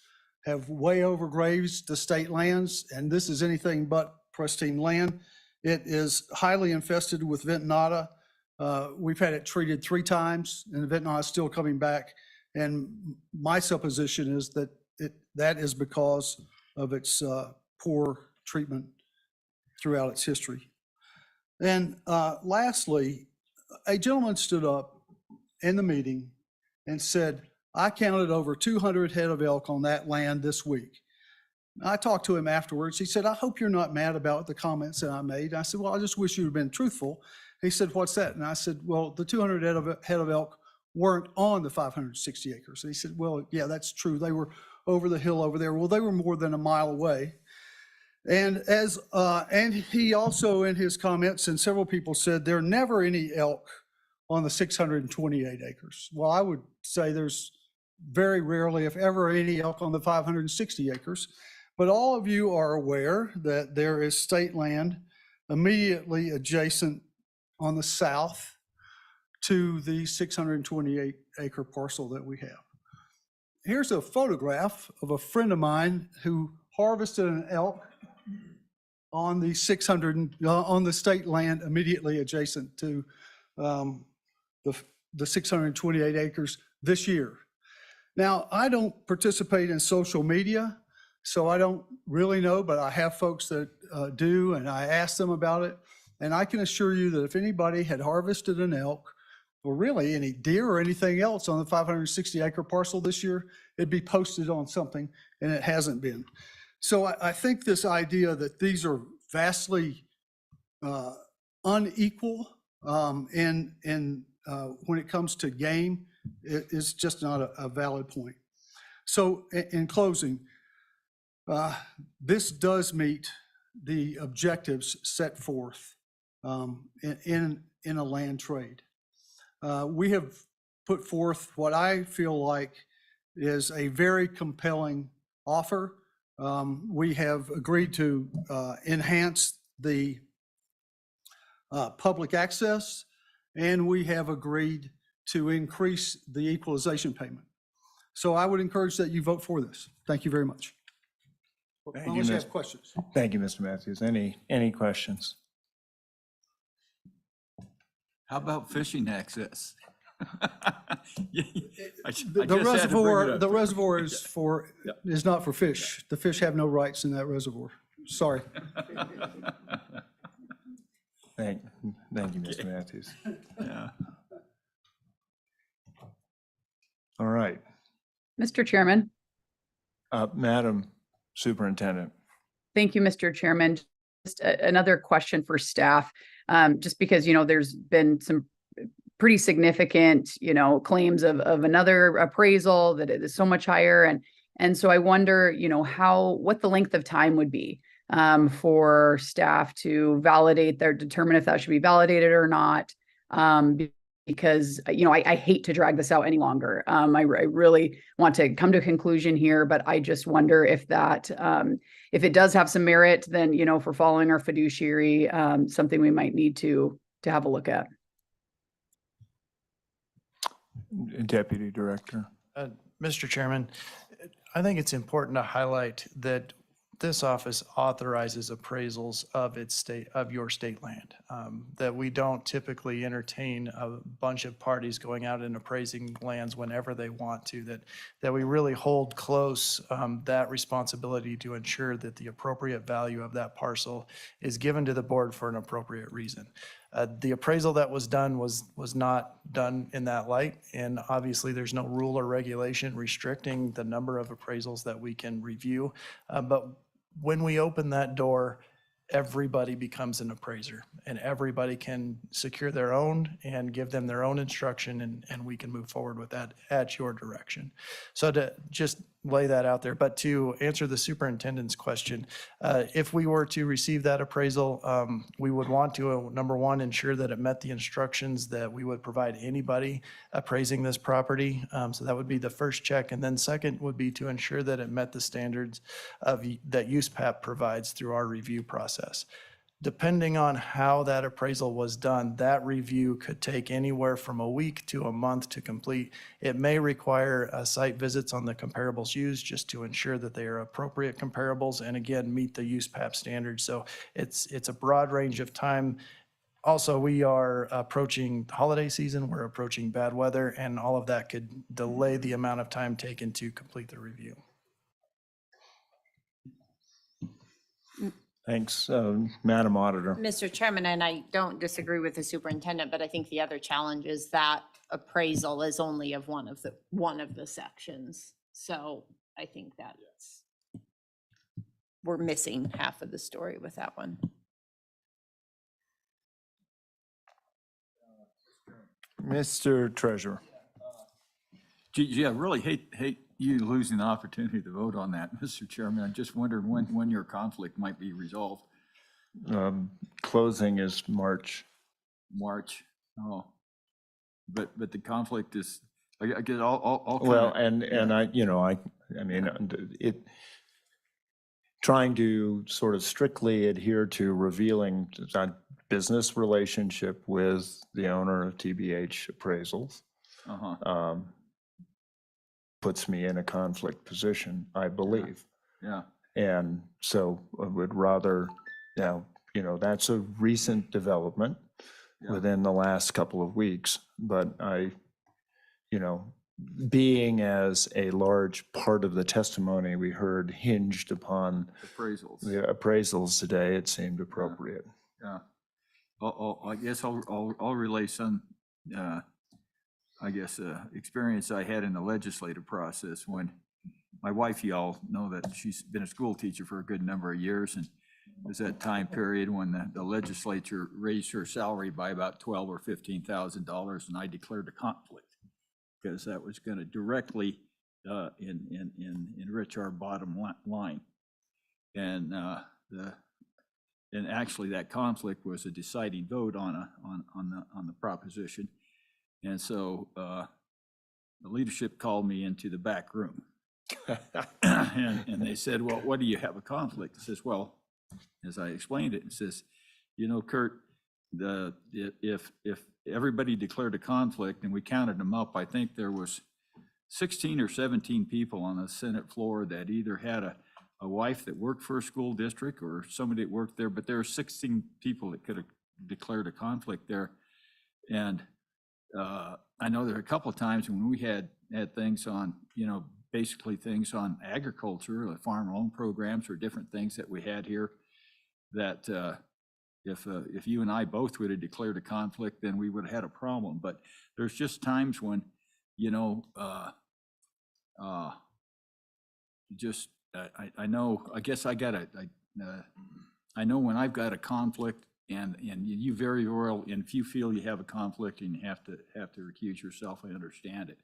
have way overgrazed the state lands, and this is anything but pristine land. It is highly infested with ventnata. We've had it treated 3 times, and the ventnata is still coming back. And my supposition is that that is because of its poor treatment throughout its history. And lastly, a gentleman stood up in the meeting and said, I counted over 200 head of elk on that land this week. I talked to him afterwards. He said, I hope you're not mad about the comments that I made. I said, well, I just wish you'd have been truthful. He said, what's that? And I said, well, the 200 head of elk weren't on the 560 acres. And he said, well, yeah, that's true. They were over the hill over there. Well, they were more than a mile away. And and he also in his comments, and several people said, there are never any elk on the 628 acres. Well, I would say there's very rarely, if ever, any elk on the 560 acres. But all of you are aware that there is state land immediately adjacent on the south to the 628 acre parcel that we have. Here's a photograph of a friend of mine who harvested an elk on the on the state land immediately adjacent to the 628 acres this year. Now, I don't participate in social media, so I don't really know, but I have folks that do, and I asked them about it. And I can assure you that if anybody had harvested an elk, or really any deer or anything else on the 560 acre parcel this year, it'd be posted on something, and it hasn't been. So I think this idea that these are vastly unequal when it comes to game is just not a valid point. So in closing, this does meet the objectives set forth in a land trade. We have put forth what I feel like is a very compelling offer. We have agreed to enhance the public access, and we have agreed to increase the equalization payment. So I would encourage that you vote for this. Thank you very much. Unless you have questions. Thank you, Mr. Matthews. Any questions? How about fishing access? The reservoir is not for fish. The fish have no rights in that reservoir. Sorry. Thank you, Mr. Matthews. Yeah. All right. Mr. Chairman. Madam Superintendent. Thank you, Mr. Chairman. Just another question for staff, just because, there's been some pretty significant, claims of another appraisal that it is so much higher. And so I wonder, what the length of time would be for staff to determine if that should be validated or not. Because, I hate to drag this out any longer. I really want to come to a conclusion here, but I just wonder if that, if it does have some merit, then, for following our fiduciary, something we might need to have a look at. Deputy Director. Mr. Chairman, I think it's important to highlight that this office authorizes appraisals of your state land. That we don't typically entertain a bunch of parties going out and appraising lands whenever they want to, that we really hold close that responsibility to ensure that the appropriate value of that parcel is given to the board for an appropriate reason. The appraisal that was done was not done in that light, and obviously there's no rule or regulation restricting the number of appraisals that we can review. But when we open that door, everybody becomes an appraiser, and everybody can secure their own and give them their own instruction, and we can move forward with that at your direction. So to just lay that out there, but to answer the superintendent's question, if we were to receive that appraisal, we would want to, number one, ensure that it met the instructions that we would provide anybody appraising this property. So that would be the first check. And then second would be to ensure that it met the standards that USPAP provides through our review process. Depending on how that appraisal was done, that review could take anywhere from a week to a month to complete. It may require site visits on the comparables used just to ensure that they are appropriate comparables and again, meet the USPAP standards. So it's a broad range of time. Also, we are approaching holiday season, we're approaching bad weather, and all of that could delay the amount of time taken to complete the review. Thanks, Madam Auditor. Mr. Chairman, and I don't disagree with the superintendent, but I think the other challenge is that appraisal is only of one of the sections. So I think that's, we're missing half of the story with that one. Mr. Treasurer. Gee, I really hate you losing the opportunity to vote on that, Mr. Chairman. I just wondered when your conflict might be resolved. Closing is March. March, oh. But the conflict is, I get all. Well, and I, you know, I mean, trying to sort of strictly adhere to revealing that business relationship with the owner of TBH Appraisals. Puts me in a conflict position, I believe. Yeah. And so I would rather, now, you know, that's a recent development within the last couple of weeks, but I, you know, being as a large part of the testimony we heard hinged upon Appraisals. the appraisals today, it seemed appropriate. Yeah. I guess I'll relay some, experience I had in the legislative process when my wife, you all know that she's been a school teacher for a good number of years, and it was that time period when the legislature raised her salary by about $12,000 or $15,000, and I declared a conflict because that was going to directly enrich our bottom line, and actually that conflict was a deciding vote on the proposition. And so the leadership called me into the back room and they said, well, what do you have a conflict? I says, well, as I explained it, it says, you know, Kurt, if everybody declared a conflict and we counted them up, I think there was 16 or 17 people on the Senate floor that either had a wife that worked for a school district or somebody that worked there, but there were 16 people that could have declared a conflict there. And I know there are a couple of times when we had things on, you know, basically things on agriculture, like farm loan programs or different things that we had here that if you and I both would have declared a conflict, then we would have had a problem. But there's just times when, you know, I know, I guess I got I know when I've got a conflict and you very well, and if you feel you have a conflict and you have to recuse yourself, I understand it.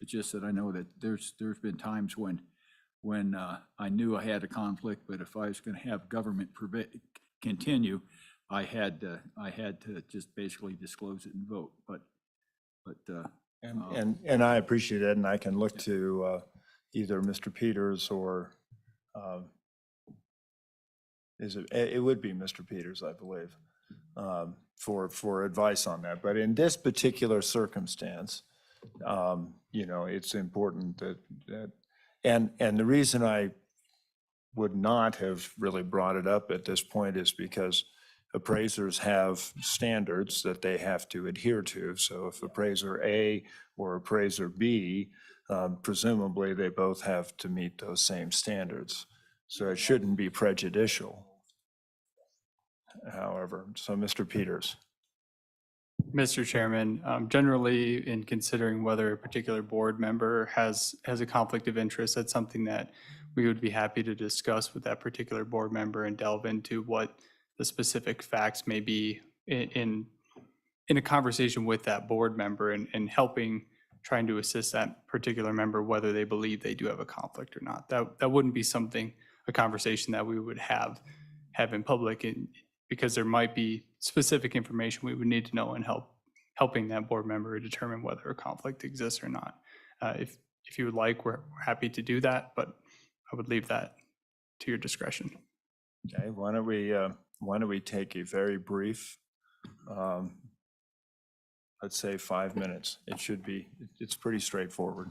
It's just that I know that there's been times when I knew I had a conflict, but if I was going to have government continue, I had to just basically disclose it and vote. And I appreciate it, and I can look to either Mr. Peters or it would be Mr. Peters, I believe, for advice on that. But in this particular circumstance, you know, it's important that and the reason I would not have really brought it up at this point is because appraisers have standards that they have to adhere to. So if appraiser A or appraiser B, presumably they both have to meet those same standards. So it shouldn't be prejudicial. However, so Mr. Peters. Mr. Chairman, generally in considering whether a particular board member has a conflict of interest, that's something that we would be happy to discuss with that particular board member and delve into what the specific facts may be in a conversation with that board member and helping, trying to assist that particular member, whether they believe they do have a conflict or not. That wouldn't be something, a conversation that we would have in public, because there might be specific information we would need to know and helping that board member determine whether a conflict exists or not. If you would like, we're happy to do that, but I would leave that to your discretion. Okay, why don't we take a very brief, let's say 5 minutes. It's pretty straightforward.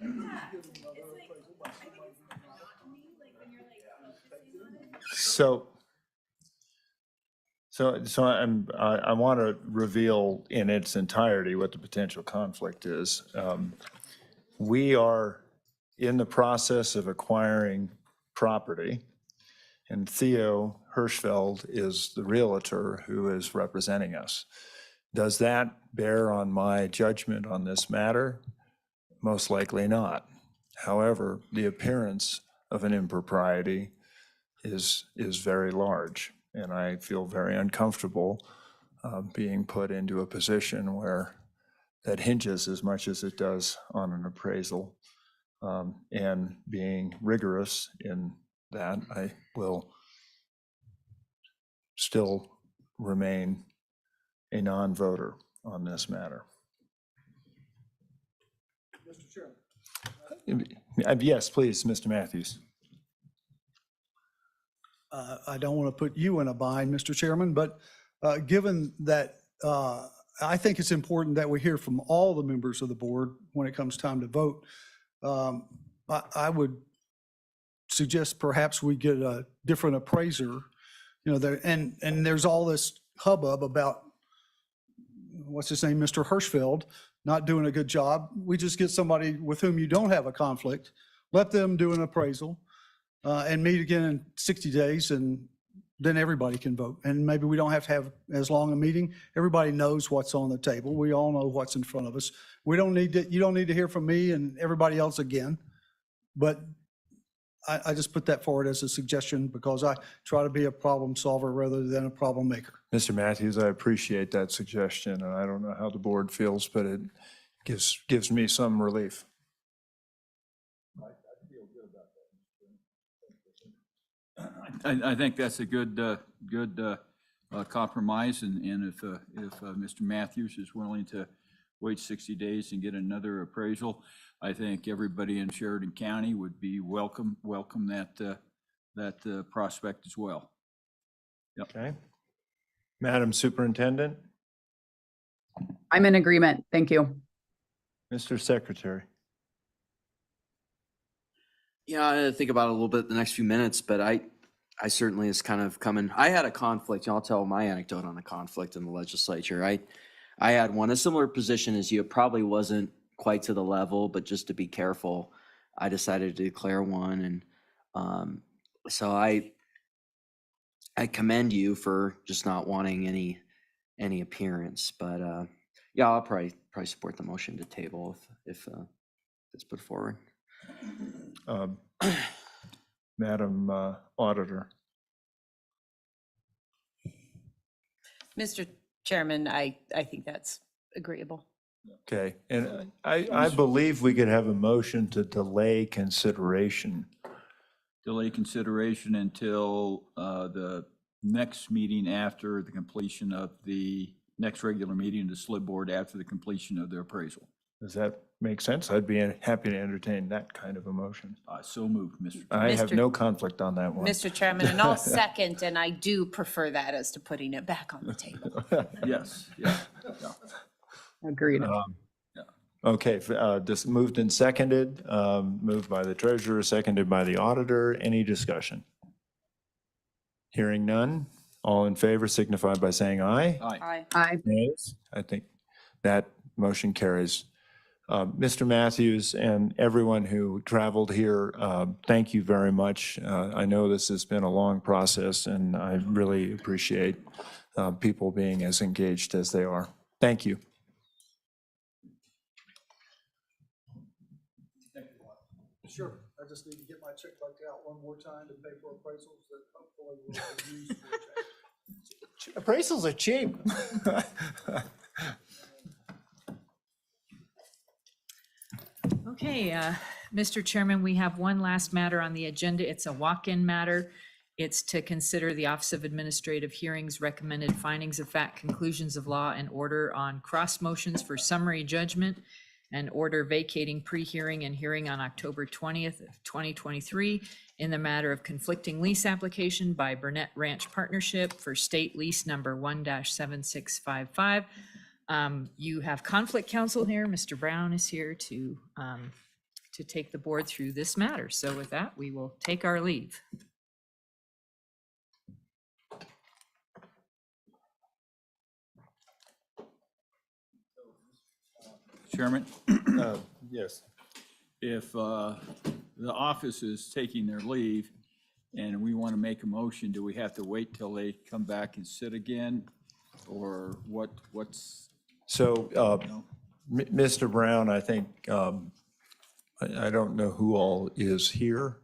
I want to reveal in its entirety what the potential conflict is. We are in the process of acquiring property, and Theo Hirschfeld is the realtor who is representing us. Does that bear on my judgment on this matter? Most likely not. However, the appearance of an impropriety is very large, and I feel very uncomfortable being put into a position where that hinges as much as it does on an appraisal. And being rigorous in that, I will still remain a non-voter on this matter. Mr. Chairman. Yes, please, Mr. Matthews. I don't want to put you in a bind, Mr. Chairman, but given that I think it's important that we hear from all the members of the board when it comes time to vote, I would suggest perhaps we get a different appraiser, and there's all this hubbub about, what's his name, Mr. Hirschfeld, not doing a good job. We just get somebody with whom you don't have a conflict, let them do an appraisal, and meet again in 60 days, and then everybody can vote. And maybe we don't have to have as long a meeting. Everybody knows what's on the table. We all know what's in front of us. You don't need to hear from me and everybody else again. But I just put that forward as a suggestion because I try to be a problem solver rather than a problem maker. Mr. Matthews, I appreciate that suggestion, and I don't know how the board feels, but it gives me some relief. I think that's a good compromise, and if Mr. Matthews is willing to wait 60 days and get another appraisal, I think everybody in Sheridan County would be welcome that prospect as well. Yep. Okay. Madam Superintendent? I'm in agreement. Thank you. Mr. Secretary? Yeah, I had to think about it a little bit the next few minutes, but I certainly is kind of coming. I had a conflict. I'll tell my anecdote on a conflict in the legislature. I had one, a similar position as you. It probably wasn't quite to the level, but just to be careful, I decided to declare one. And so I commend you for just not wanting any appearance. But yeah, I'll probably support the motion to table if it's put forward. Madam Auditor. Mr. Chairman, I think that's agreeable. Okay, and I believe we could have a motion to delay consideration. Delay consideration until the next meeting after the completion of the next regular meeting of the Slib Board after the completion of their appraisal. Does that make sense? I'd be happy to entertain that kind of a motion. So moved, Mr. I have Mr. no conflict on that one. Mr. Chairman, and I'll second, and I do prefer that as to putting it back on the table. Yes, yeah. Agreed. Okay, just moved and seconded, moved by the treasurer, seconded by the auditor. Any discussion? Hearing none. All in favor signify by saying aye. Aye. Aye. Nays? I think that motion carries. Mr. Matthews and everyone who traveled here, thank you very much. I know this has been a long process, and I really appreciate people being as engaged as they are. Thank you. Sure. I just need to get my check back out one more time to pay for appraisals that hopefully will be used for a change. Appraisals are cheap. Okay, Mr. Chairman, we have one last matter on the agenda. It's a walk-in matter. It's to consider the Office of Administrative Hearings recommended findings of fact, conclusions of law, and order on cross motions for summary judgment and order vacating pre-hearing and hearing on October 20th of 2023 in the matter of conflicting lease application by Burnett Ranch Partnership for state lease number 1-7655. You have conflict counsel here. Mr. Brown is here to to take the board through this matter. So with that, we will take our leave. Chairman, Yes. if the office is taking their leave and we want to make a motion, do we have to wait till they come back and sit again? Or what's, So, Mr. Brown, I think, I don't know who all is here.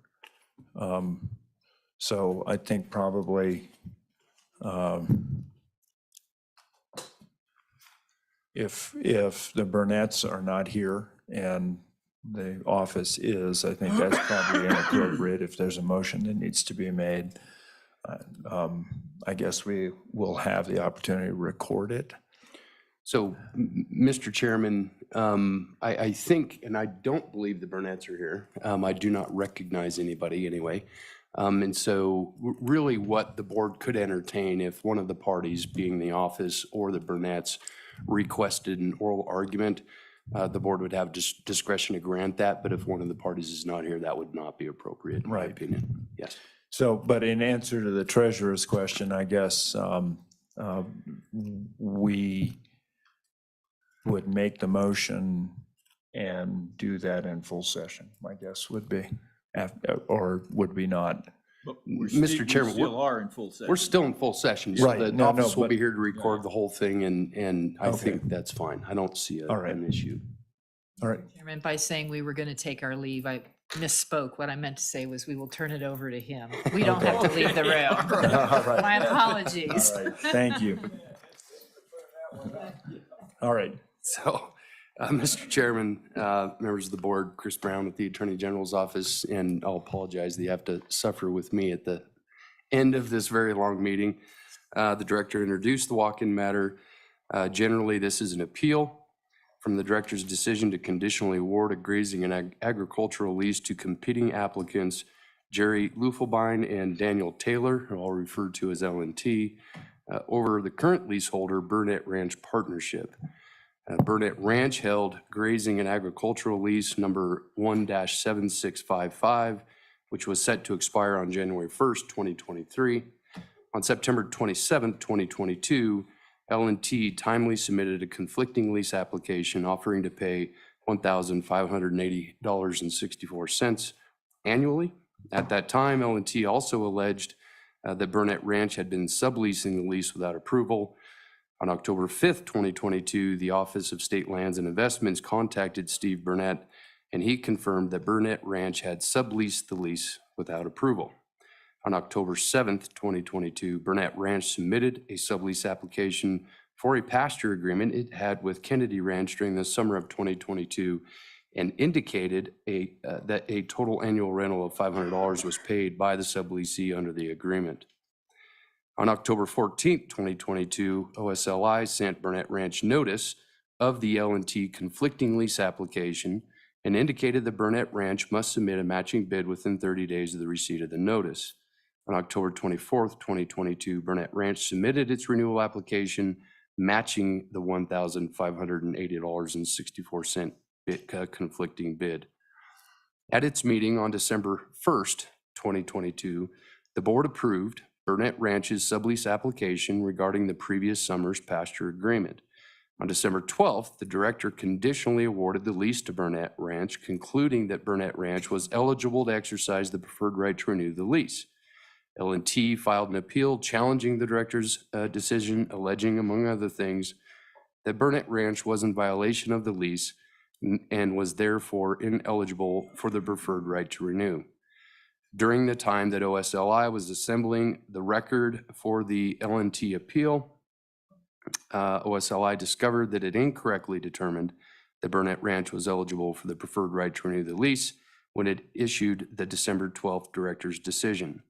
So I think probably if the Burnett's are not here and the office is, I think that's probably inappropriate if there's a motion that needs to be made. I guess we will have the opportunity to record it. So, Mr. Chairman, I think, and I don't believe the Burnett's are here. I do not recognize anybody anyway. And so really what the board could entertain if one of the parties, being the office or the Burnett's, requested an oral argument, the board would have discretion to grant that. But if one of the parties is not here, that would not be appropriate, in my opinion. Yes. So, but in answer to the treasurer's question, I guess we would make the motion and do that in full session, my guess would be, or would we not? Mr. Chairman, we still are in full session. We're still in full session. Right. The No, office will but- be here to record the whole thing, and I Okay. think that's fine. I don't see All right. an issue. All right. Chairman, by saying we were going to take our leave, I misspoke. What I meant to say was we will turn it over to him. We don't have to leave the room. All right. My apologies. All right. Thank you. All right. So, Mr. Chairman, members of the board, Chris Brown with the Attorney General's office, and I'll apologize that you have to suffer with me at the end of this very long meeting. The director introduced the walk-in matter. Generally, this is an appeal from the director's decision to conditionally award a grazing and agricultural lease to competing applicants, Jerry Lufelbein and Daniel Taylor, who I'll refer to as L&T, over the current leaseholder, Burnett Ranch Partnership. Burnett Ranch held grazing and agricultural lease number 1-7655, which was set to expire on January 1st, 2023. On September 27th, 2022, L&T timely submitted a conflicting lease application offering to pay $1,580.64 annually. At that time, L&T also alleged that Burnett Ranch had been subleasing the lease without approval. On October 5th, 2022, the Office of State Lands and Investments contacted Steve Burnett, and he confirmed that Burnett Ranch had subleased the lease without approval. On October 7th, 2022, Burnett Ranch submitted a sublease application for a pasture agreement it had with Kennedy Ranch during the summer of 2022 and indicated that a total annual rental of $500 was paid by the subleasee under the agreement. On October 14th, 2022, OSLI sent Burnett Ranch notice of the L&T conflicting lease application and indicated that Burnett Ranch must submit a matching bid within 30 days of the receipt of the notice. On October 24th, 2022, Burnett Ranch submitted its renewal application matching the $1,580.64 conflicting bid. At its meeting on December 1st, 2022, the board approved Burnett Ranch's sublease application regarding the previous summer's pasture agreement. On December 12th, the director conditionally awarded the lease to Burnett Ranch, concluding that Burnett Ranch was eligible to exercise the preferred right to renew the lease. L&T filed an appeal challenging the director's decision, alleging, among other things, that Burnett Ranch was in violation of the lease and was therefore ineligible for the preferred right to renew. During the time that OSLI was assembling the record for the L&T appeal, OSLI discovered that it incorrectly determined that Burnett Ranch was eligible for the preferred right to renew the lease when it issued the December 12th director's decision.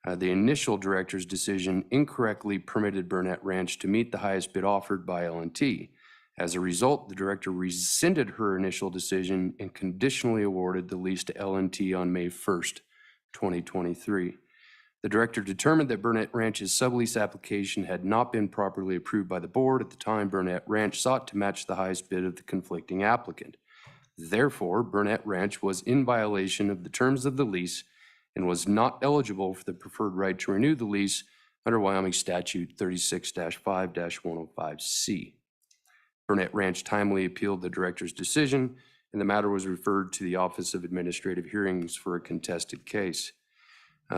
The initial director's decision incorrectly permitted Burnett Ranch to meet the highest bid offered by L&T. As a result, the director rescinded her initial decision and conditionally awarded the lease to L&T on May 1st, 2023. The director determined that Burnett Ranch's sublease application had not been properly approved by the board. At the time, Burnett Ranch sought to match the highest bid of the conflicting applicant. Therefore, Burnett Ranch was in violation of the terms of the lease and was not eligible for the preferred right to renew the lease under Wyoming Statute 36-5-105C. Burnett Ranch timely appealed the director's decision, and the matter was referred to the Office of Administrative Hearings for a contested case.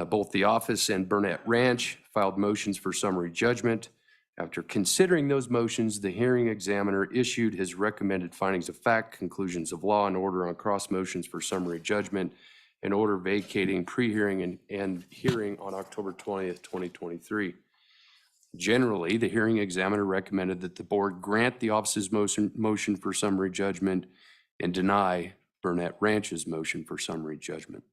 Both the office and Burnett Ranch filed motions for summary judgment. After considering those motions, the hearing examiner issued his recommended findings of fact, conclusions of law, and order on cross motions for summary judgment, an order vacating pre-hearing and hearing on October 20th, 2023. Generally, the hearing examiner recommended that the board grant the office's motion for summary judgment and deny Burnett Ranch's motion for summary judgment.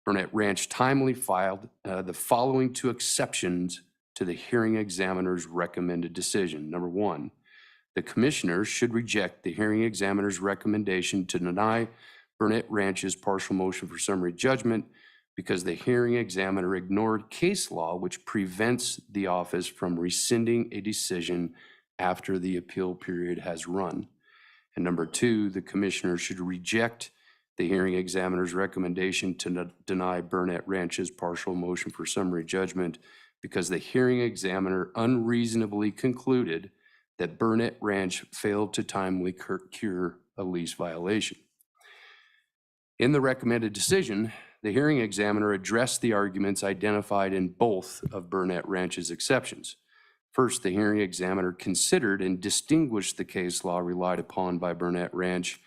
Burnett Ranch timely filed the following two exceptions to the hearing examiner's recommended decision. Number one, the commissioners should reject the hearing examiner's recommendation to deny Burnett Ranch's partial motion for summary judgment because the hearing examiner ignored case law which prevents the office from rescinding a decision after the appeal period has run. And number two, the commissioner should reject the hearing examiner's recommendation to deny Burnett Ranch's partial motion for summary judgment because the hearing examiner unreasonably concluded that Burnett Ranch failed to timely cure a lease violation. In the recommended decision, the hearing examiner addressed the arguments identified in both of Burnett Ranch's exceptions. First, the hearing examiner considered and distinguished the case law relied upon by Burnett Ranch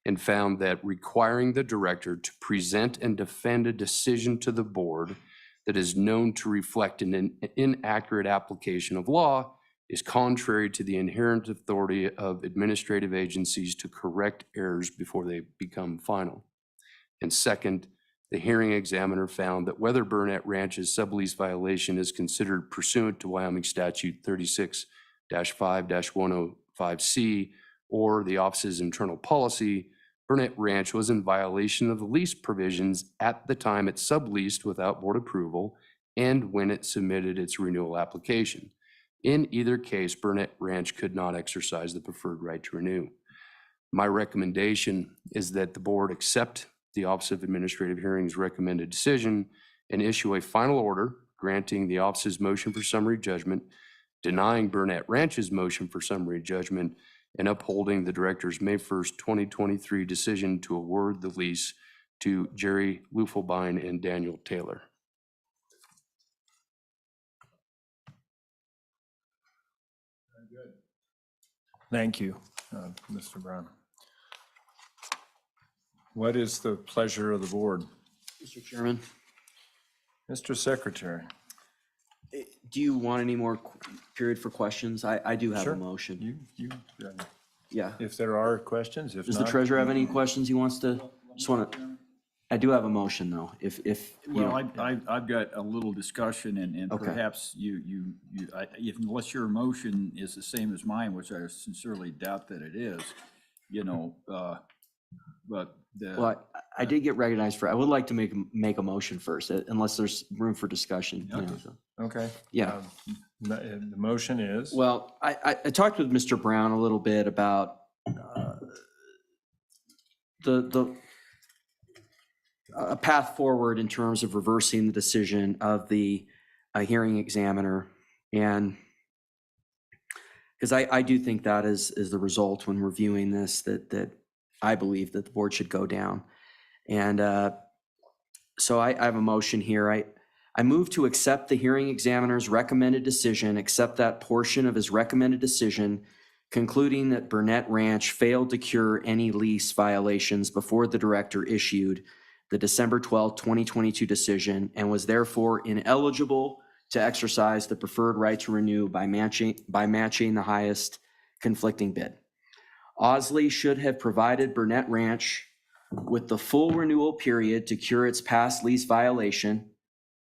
and found that requiring the director to present and defend a decision to the board that is known to reflect an inaccurate application of law is contrary to the inherent authority of administrative agencies to correct errors before they become final. And second, the hearing examiner found that whether Burnett Ranch's sublease violation is considered pursuant to Wyoming Statute 36-5-105C or the office's internal policy, Burnett Ranch was in violation of the lease provisions at the time it subleased without board approval and when it submitted its renewal application. In either case, Burnett Ranch could not exercise the preferred right to renew. My recommendation is that the board accept the Office of Administrative Hearings' recommended decision and issue a final order granting the office's motion for summary judgment, denying Burnett Ranch's motion for summary judgment, and upholding the director's May 1st, 2023 decision to award the lease to Jerry Lufelbein and Daniel Taylor. Thank you, Mr. Brown. What is the pleasure of the board? Mr. Chairman, Mr. Secretary. do you want any more period for questions? I do have Sure. a motion. Yeah. If there are questions, if Does not. the treasurer have any questions he wants to, just want to, I do have a motion though, if, you Well, know. I've got a little discussion and Okay. perhaps unless your motion is the same as mine, which I sincerely doubt that it is, but Well, I did get recognized for, I would like to make a motion first, unless there's room for discussion. You know, Okay. so. Okay. Yeah. The motion is? Well, I talked with Mr. Brown a little bit about a path forward in terms of reversing the decision of the hearing examiner. And because I do think that is the result when reviewing this, that I believe that the board should go down. And so I have a motion here. I move to accept the hearing examiner's recommended decision, accept that portion of his recommended decision, concluding that Burnett Ranch failed to cure any lease violations before the director issued the December 12, 2022 decision and was therefore ineligible to exercise the preferred right to renew by matching the highest conflicting bid. Osley should have provided Burnett Ranch with the full renewal period to cure its past lease violation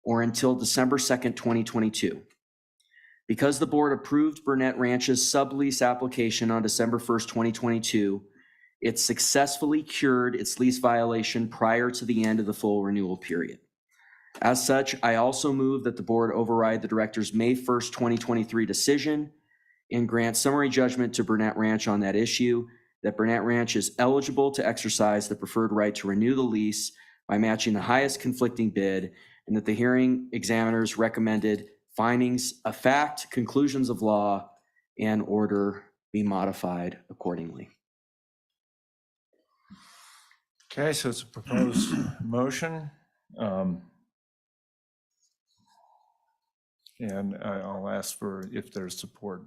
or until December 2nd, 2022. Because the board approved Burnett Ranch's sublease application on December 1st, 2022, it successfully cured its lease violation prior to the end of the full renewal period. As such, I also move that the board override the director's May 1st, 2023 decision and grant summary judgment to Burnett Ranch on that issue that Burnett Ranch is eligible to exercise the preferred right to renew the lease by matching the highest conflicting bid, and that the hearing examiners recommended findings of fact, conclusions of law, and order be modified accordingly. Okay, so it's a proposed motion. And I'll ask for if there's support.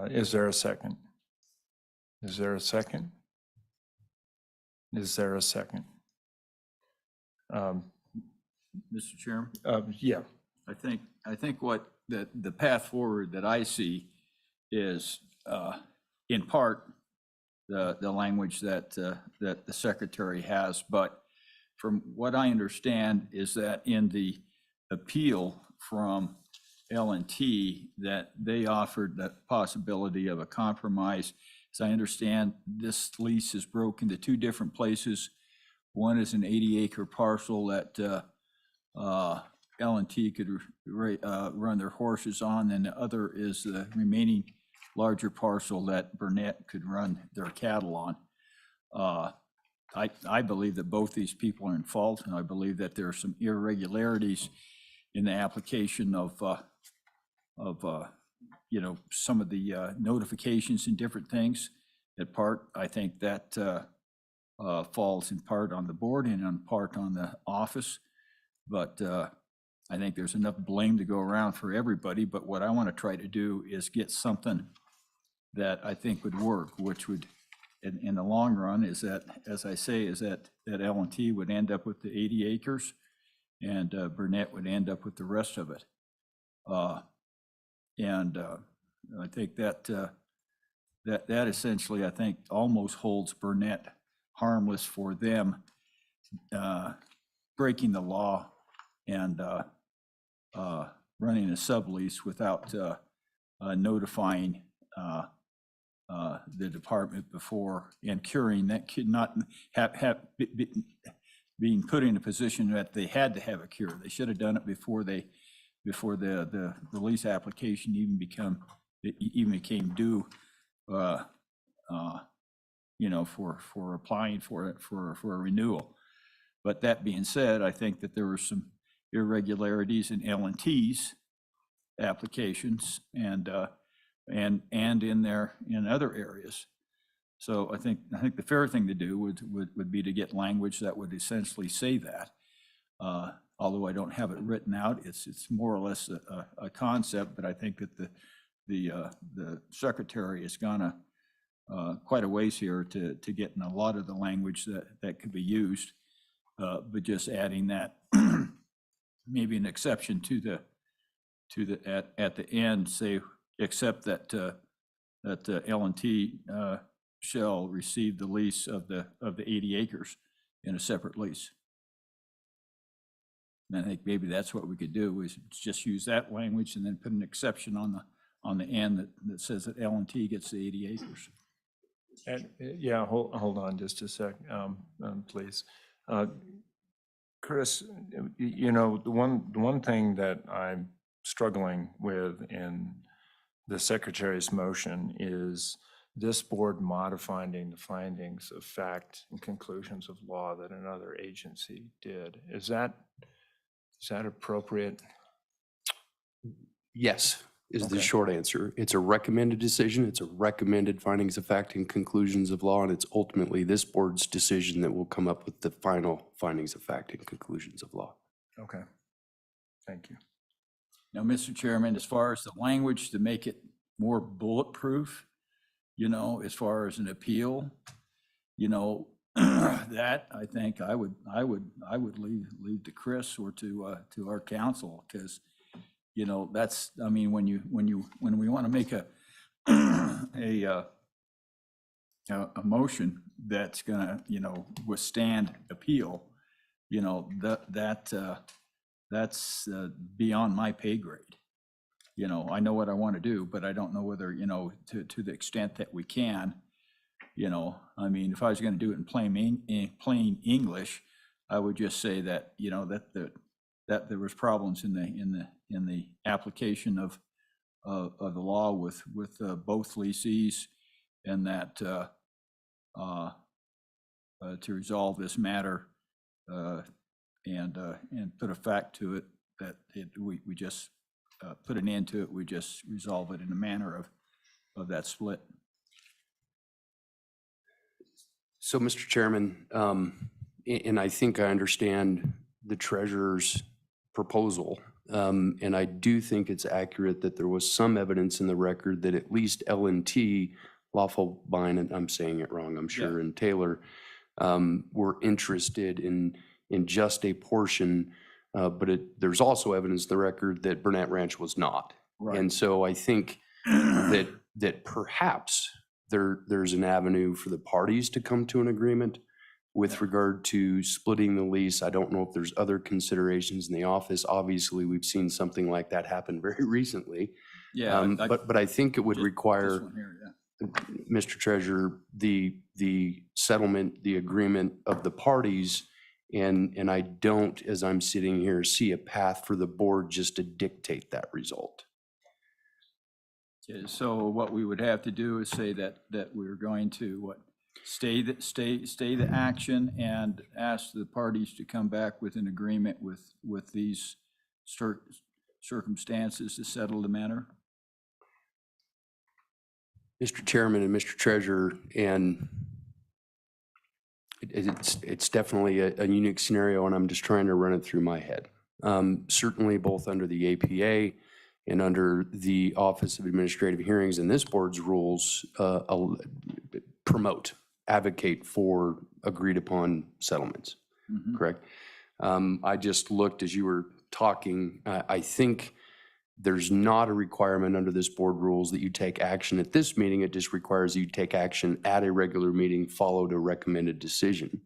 Is there a second? Is there a second? Is there a second? Mr. Chairman? Yeah. I think what the path forward that I see is in part the language that that the secretary has, but from what I understand is that in the appeal from L&T that they offered the possibility of a compromise. As I understand, this lease is broken into two different places. One is an 80-acre parcel that L&T could run their horses on, and the other is the remaining larger parcel that Burnett could run their cattle on. I believe that both these people are in fault, and I believe that there are some irregularities in the application of you know, some of the notifications and different things. At part, I think that falls in part on the board and in part on the office. But I think there's enough blame to go around for everybody. But what I want to try to do is get something that I think would work, which would, in the long run, is that, as I say, is that L&T would end up with the 80 acres and Burnett would end up with the rest of it. And I think that that essentially, I think, almost holds Burnett harmless for them breaking the law and running a sublease without notifying the department before, and curing that could not being put in a position that they had to have a cure. They should have done it before the lease application even became due, you know, for applying for it for a renewal. But that being said, I think that there were some irregularities in L&T's applications and in other areas. So I think the fair thing to do would be to get language that would essentially say that. Although I don't have it written out, it's more or less a concept, but I think that the secretary has gone quite a ways here to getting a lot of the language that could be used, but just adding that maybe an exception to the at the end, say, except that L&T shall receive the lease of the 80 acres in a separate lease. And I think maybe that's what we could do, is just use that language and then put an exception on the end that says that L&T gets the 80 acres. And yeah, hold on just a sec, please. Chris, you know, the one thing that I'm struggling with in the secretary's motion is this board modifying the findings of fact and conclusions of law that another agency did. Is that appropriate? Yes, is the Okay. short answer. It's a recommended decision. It's a recommended findings of fact and conclusions of law, and it's ultimately this board's decision that will come up with the final findings of fact and conclusions of law. Okay, thank you. Now, Mr. Chairman, as far as the language to make it more bulletproof, you know, as far as an appeal, you know, that I think I would leave to Chris or to our council, because, you know, that's, I mean, when we want to make a motion that's gonna, you know, withstand appeal, you know, that's beyond my pay grade. You know, I know what I want to do, but I don't know whether, you know, to the extent that we can, you know, I mean, if I was going to do it in plain English, I would just say that, you know, that there was problems in the application of the law with both leasees, and that to resolve this matter and put a fact to it that we just put an end to it. We just resolve it in a manner of that split. So, Mr. Chairman, and I think I understand the treasurer's proposal. And I do think it's accurate that there was some evidence in the record that at least L&T, Lawful Bine, and I'm saying it wrong, I'm sure, and Taylor were interested in just a portion, but there's also evidence in the record that Burnett Ranch was not. Right. And so I think that perhaps there's an avenue for the parties to come to an agreement with regard to splitting the lease. I don't know if there's other considerations in the office. Obviously, we've seen something like that happen very recently. Yeah. But I think it would This require, one here, Mr. Treasurer, the settlement, the agreement of the parties. And I don't, as I'm sitting here, see a path for the board just to dictate that result. Okay, so what we would have to do is say that we're going to stay the action and ask the parties to come back with an agreement with these circumstances to settle the matter. Mr. Chairman and Mr. Treasurer, and it's definitely a unique scenario, and I'm just trying to run it through my head. Certainly both under the APA and under the Office of Administrative Hearings and this board's rules, advocate for agreed upon settlements, correct? I just looked as you were talking. I think there's not a requirement under this board rules that you take action at this meeting. It just requires you take action at a regular meeting, followed a recommended decision.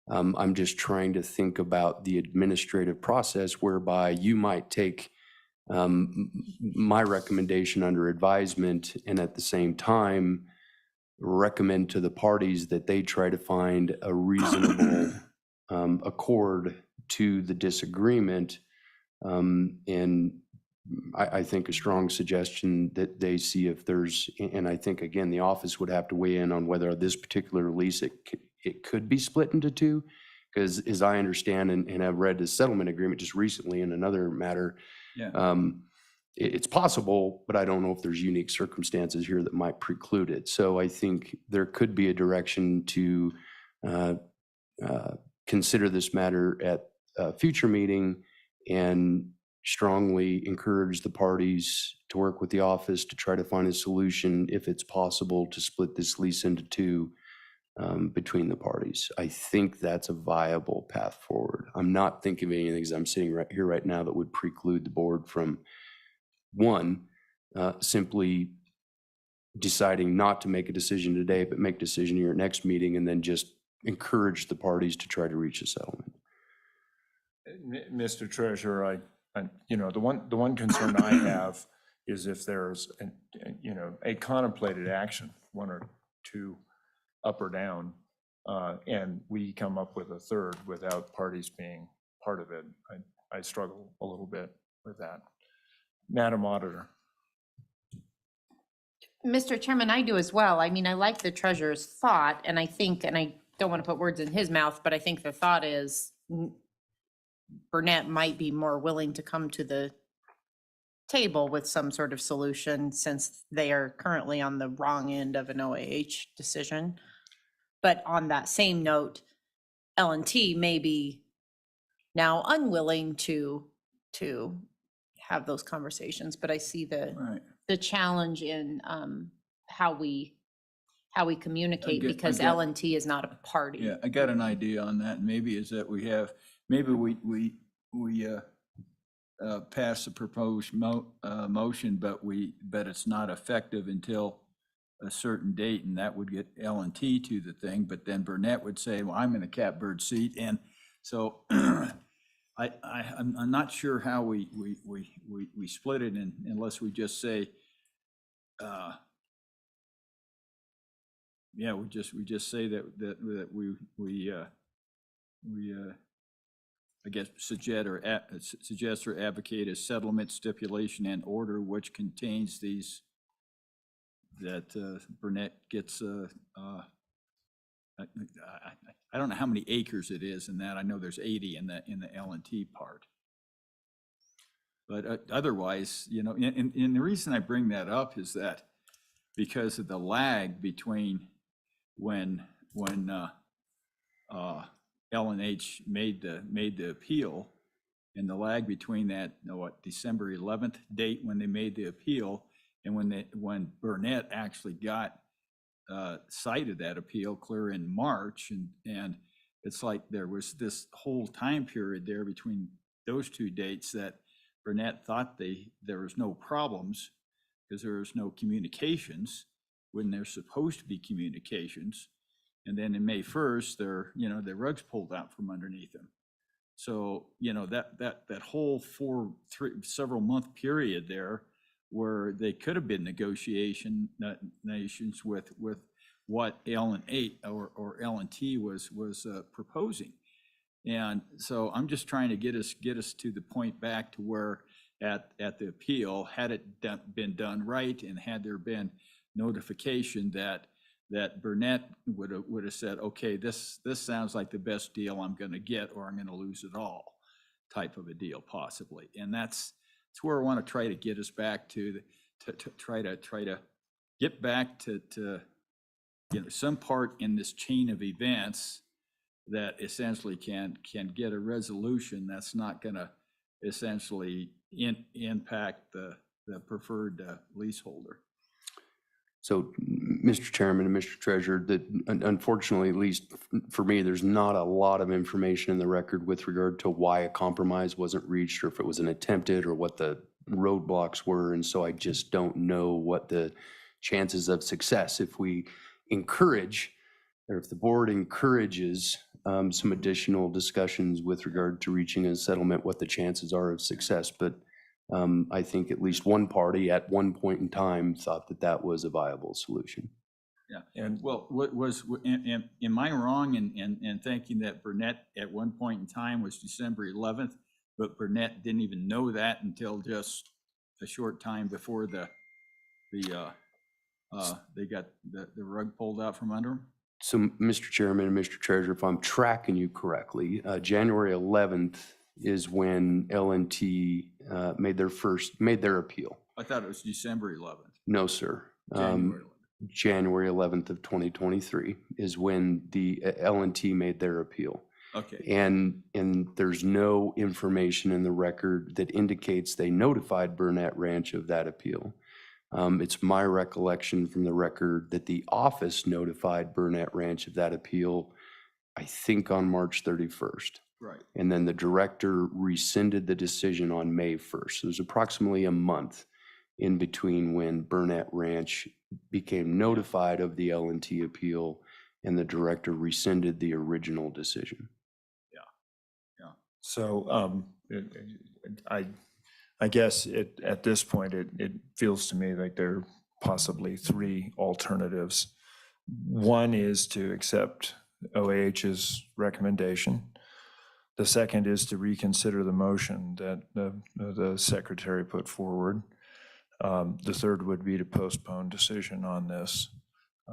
I'm just trying to think about the administrative process whereby you might take my recommendation under advisement and at the same time recommend to the parties that they try to find a reasonable accord to the disagreement. And I think a strong suggestion that they see if there's, and I think again, the office would have to weigh in on whether this particular lease, it could be split into two. Because as I understand and I've read the settlement agreement just recently in another matter, it's possible, but I don't know if there's unique circumstances here that might preclude it. So I think there could be a direction to consider this matter at a future meeting and strongly encourage the parties to work with the office to try to find a solution, if it's possible, to split this lease into two between the parties. I think that's a viable path forward. I'm not thinking of anything as I'm sitting right here right now that would preclude the board from, one, simply deciding not to make a decision today, but make a decision in your next meeting and then just encourage the parties to try to reach a settlement. Mr. Treasurer, the one concern I have is if there's a contemplated action, one or two up or down, and we come up with a third without parties being part of it. I struggle a little bit with that. Madam Auditor. Mr. Chairman, I do as well. I mean, I like the treasurer's thought, and I think, and I don't want to put words in his mouth, but I think the thought is Burnett might be more willing to come to the table with some sort of solution since they are currently on the wrong end of an OAH decision. But on that same note, L&T may be now unwilling to have those conversations, but I see the challenge in how we communicate because L&T is not a party. Yeah, I got an idea on that. Maybe is that we pass the proposed motion, but it's not effective until a certain date, and that would get L&T to the thing. But then Burnett would say, "Well, I'm in a catbird seat," and so I'm not sure how we split it unless we just say, we just say that we I guess suggest or advocate a settlement stipulation and order which contains these Burnett gets, I don't know how many acres it is in that. I know there's 80 in the L&T part. But otherwise, you know, and the reason I bring that up is that because of the lag between when L&H made the appeal, and the lag between that, December 11th date when they made the appeal, and when Burnett actually got cited that appeal clear in March, and it's like there was this whole time period there between those two dates that Burnett thought there was no problems because there was no communications when there's supposed to be communications. And then in May 1st, the rug's pulled out from underneath them. So, you know, that whole several month period there where they could have been negotiations with what L&H or L&T was proposing. And so I'm just trying to get us to the point back to where at the appeal, had it been done right and had there been notification that Burnett would have said, okay, this sounds like the best deal I'm going to get, or I'm going to lose it all, type of a deal possibly. And that's where I want to try to get us back to try to get back to some part in this chain of events that essentially can get a resolution that's not going to essentially impact the preferred leaseholder. So, Mr. Chairman and Mr. Treasurer, that unfortunately, at least for me, there's not a lot of information in the record with regard to why a compromise wasn't reached, or if it was an attempted, or what the roadblocks were. And so I just don't know what the chances of success, if we encourage, or if the board encourages some additional discussions with regard to reaching a settlement, what the chances are of success. But I think at least one party at one point in time thought that was a viable solution. Yeah. And well, am I wrong in thinking that Burnett at one point in time was December 11th, but Burnett didn't even know that until just a short time before they got the rug pulled out from under them? So, Mr. Chairman and Mr. Treasurer, if I'm tracking you correctly, January 11th is when L&T made their appeal. I thought it was December 11th. No, sir. January 11th. January 11th of 2023 is when the L&T made their appeal. Okay. And there's no information in the record that indicates they notified Burnett Ranch of that appeal. It's my recollection from the record that the office notified Burnett Ranch of that appeal, I think on March 31st. Right. And then the director rescinded the decision on May 1st. So there's approximately a month in between when Burnett Ranch became notified of the L&T appeal and the director rescinded the original decision. Yeah. So I guess at this point, it feels to me like there are possibly three alternatives. One is to accept OAH's recommendation. The second is to reconsider the motion that the secretary put forward. The third would be to postpone decision on this.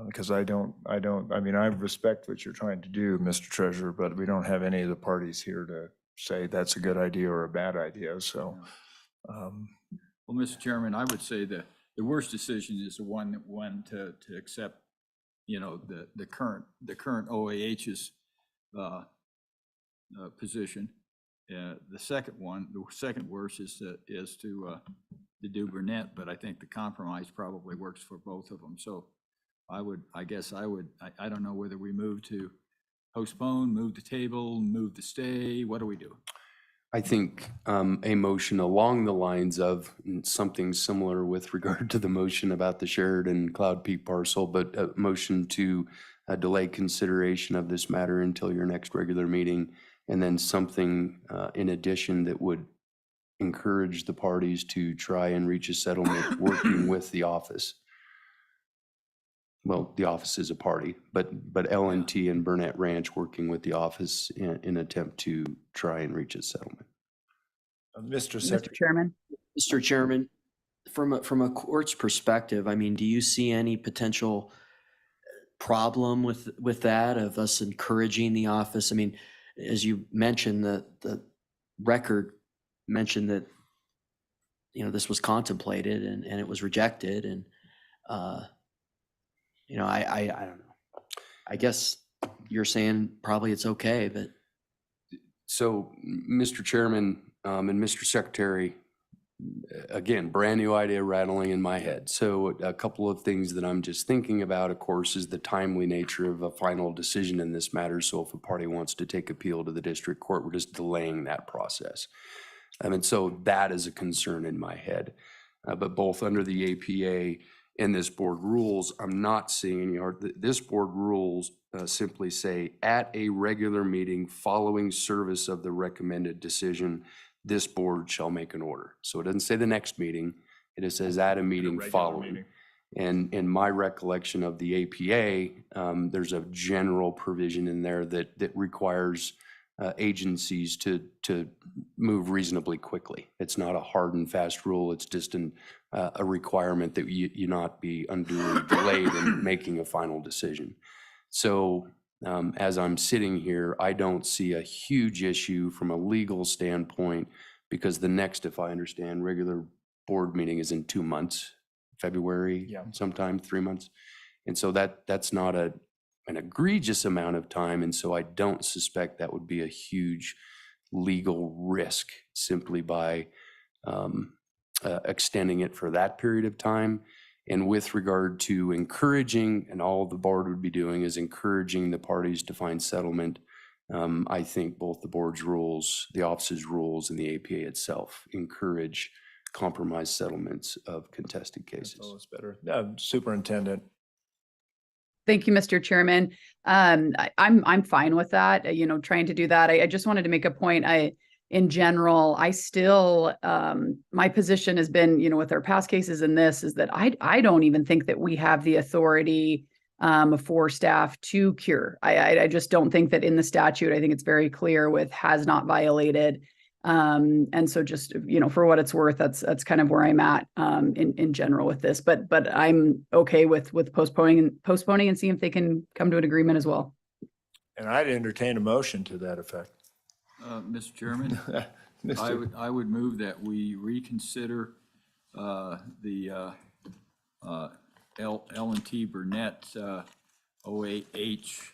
Because I mean, I respect what you're trying to do, Mr. Treasurer, but we don't have any of the parties here to say that's a good idea or a bad idea, so. Well, Mr. Chairman, I would say that the worst decision is the one to accept, you know, the current OAH's position. The second worst is to do Burnett, but I think the compromise probably works for both of them. So I don't know whether we move to postpone, move the table, move the stay. What do we do? I think a motion along the lines of something similar with regard to the motion about the Sheridan Cloud Peak parcel, but a motion to delay consideration of this matter until your next regular meeting, and then something in addition that would encourage the parties to try and reach a settlement working with the office. Well, the office is a party, but L&T and Burnett Ranch working with the office in attempt to try and reach a settlement. Mr. Mr. Chairman. Mr. Chairman, from a court's perspective, I mean, do you see any potential problem with that, of us encouraging the office? I mean, as you mentioned, the record mentioned that, you know, this was contemplated and it was rejected, and you know, I don't know. I guess you're saying probably it's okay, but So, Mr. Chairman, and Mr. Secretary, again, brand new idea rattling in my head. So a couple of things that I'm just thinking about, of course, is the timely nature of a final decision in this matter. So if a party wants to take appeal to the district court, we're just delaying that process. And so that is a concern in my head. But both under the APA and this board rules, I'm not seeing, this board rules simply say, at a regular meeting following service of the recommended decision, this board shall make an order. So it doesn't say the next meeting, it just says at a meeting following. And in my recollection of the APA, there's a general provision in there that requires agencies to move reasonably quickly. It's not a hard and fast rule, it's just a requirement that you not be unduly delayed in making a final decision. So as I'm sitting here, I don't see a huge issue from a legal standpoint, because the next, if I understand, regular board meeting is in 2 months, February, sometime 3 months. And so that's not an egregious amount of time. And so I don't suspect that would be a huge legal risk simply by extending it for that period of time. And with regard to encouraging, and all the board would be doing is encouraging the parties to find settlement, I think both the board's rules, the office's rules, and the APA itself encourage compromise settlements of contested cases. That's always better. Superintendent. Thank you, Mr. Chairman. I'm fine with that, you know, trying to do that. I just wanted to make a point. In general, I still, my position has been, you know, with our past cases in this, is that I don't even think that we have the authority for staff to cure. I just don't think that in the statute. I think it's very clear with has not violated. And so just, you know, for what it's worth, that's kind of where I'm at in general with this. But I'm okay with postponing and seeing if they can come to an agreement as well. And I'd entertain a motion to that effect. Mr. Chairman, I would move that we reconsider the L&T Burnett OAH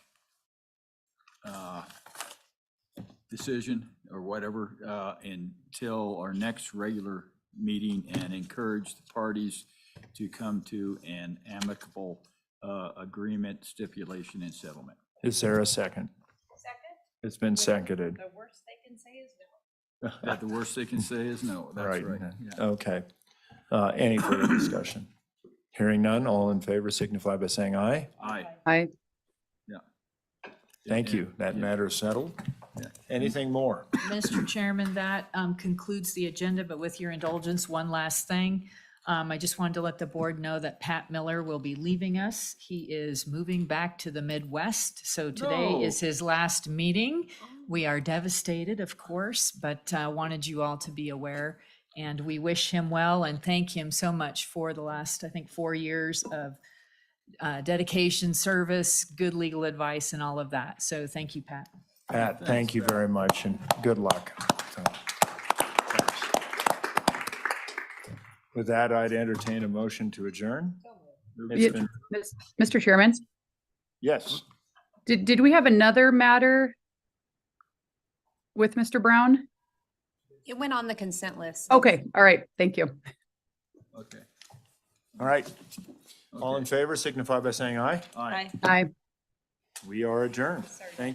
decision or whatever until our next regular meeting, and encourage the parties to come to an amicable agreement, stipulation, and settlement. Is there a second? It's been seconded. The worst they can say is no. That the worst they can say is no. That's right. Yeah. Okay. Any further discussion? Hearing none, all in favor signify by saying aye. Aye. Aye. Yeah. Thank you. That matter is settled. Yeah. Anything more? Mr. Chairman, that concludes the agenda, but with your indulgence, one last thing. I just wanted to let the board know that Pat Miller will be leaving us. He is moving back to the Midwest. So today is his last meeting. We are devastated, of course, but wanted you all to be aware. And we wish him well and thank him so much for the last, I think, 4 years of dedication, service, good legal advice, and all of that. So thank you, Pat. Pat, thank you very much and good luck. With that, I'd entertain a motion to adjourn. Mr. Chairman, Yes. did we have another matter with Mr. Brown? It went on the consent list. Okay, all right, thank you. Okay. All right. All in favor signify by saying aye. Aye. Aye. We are adjourned. Thank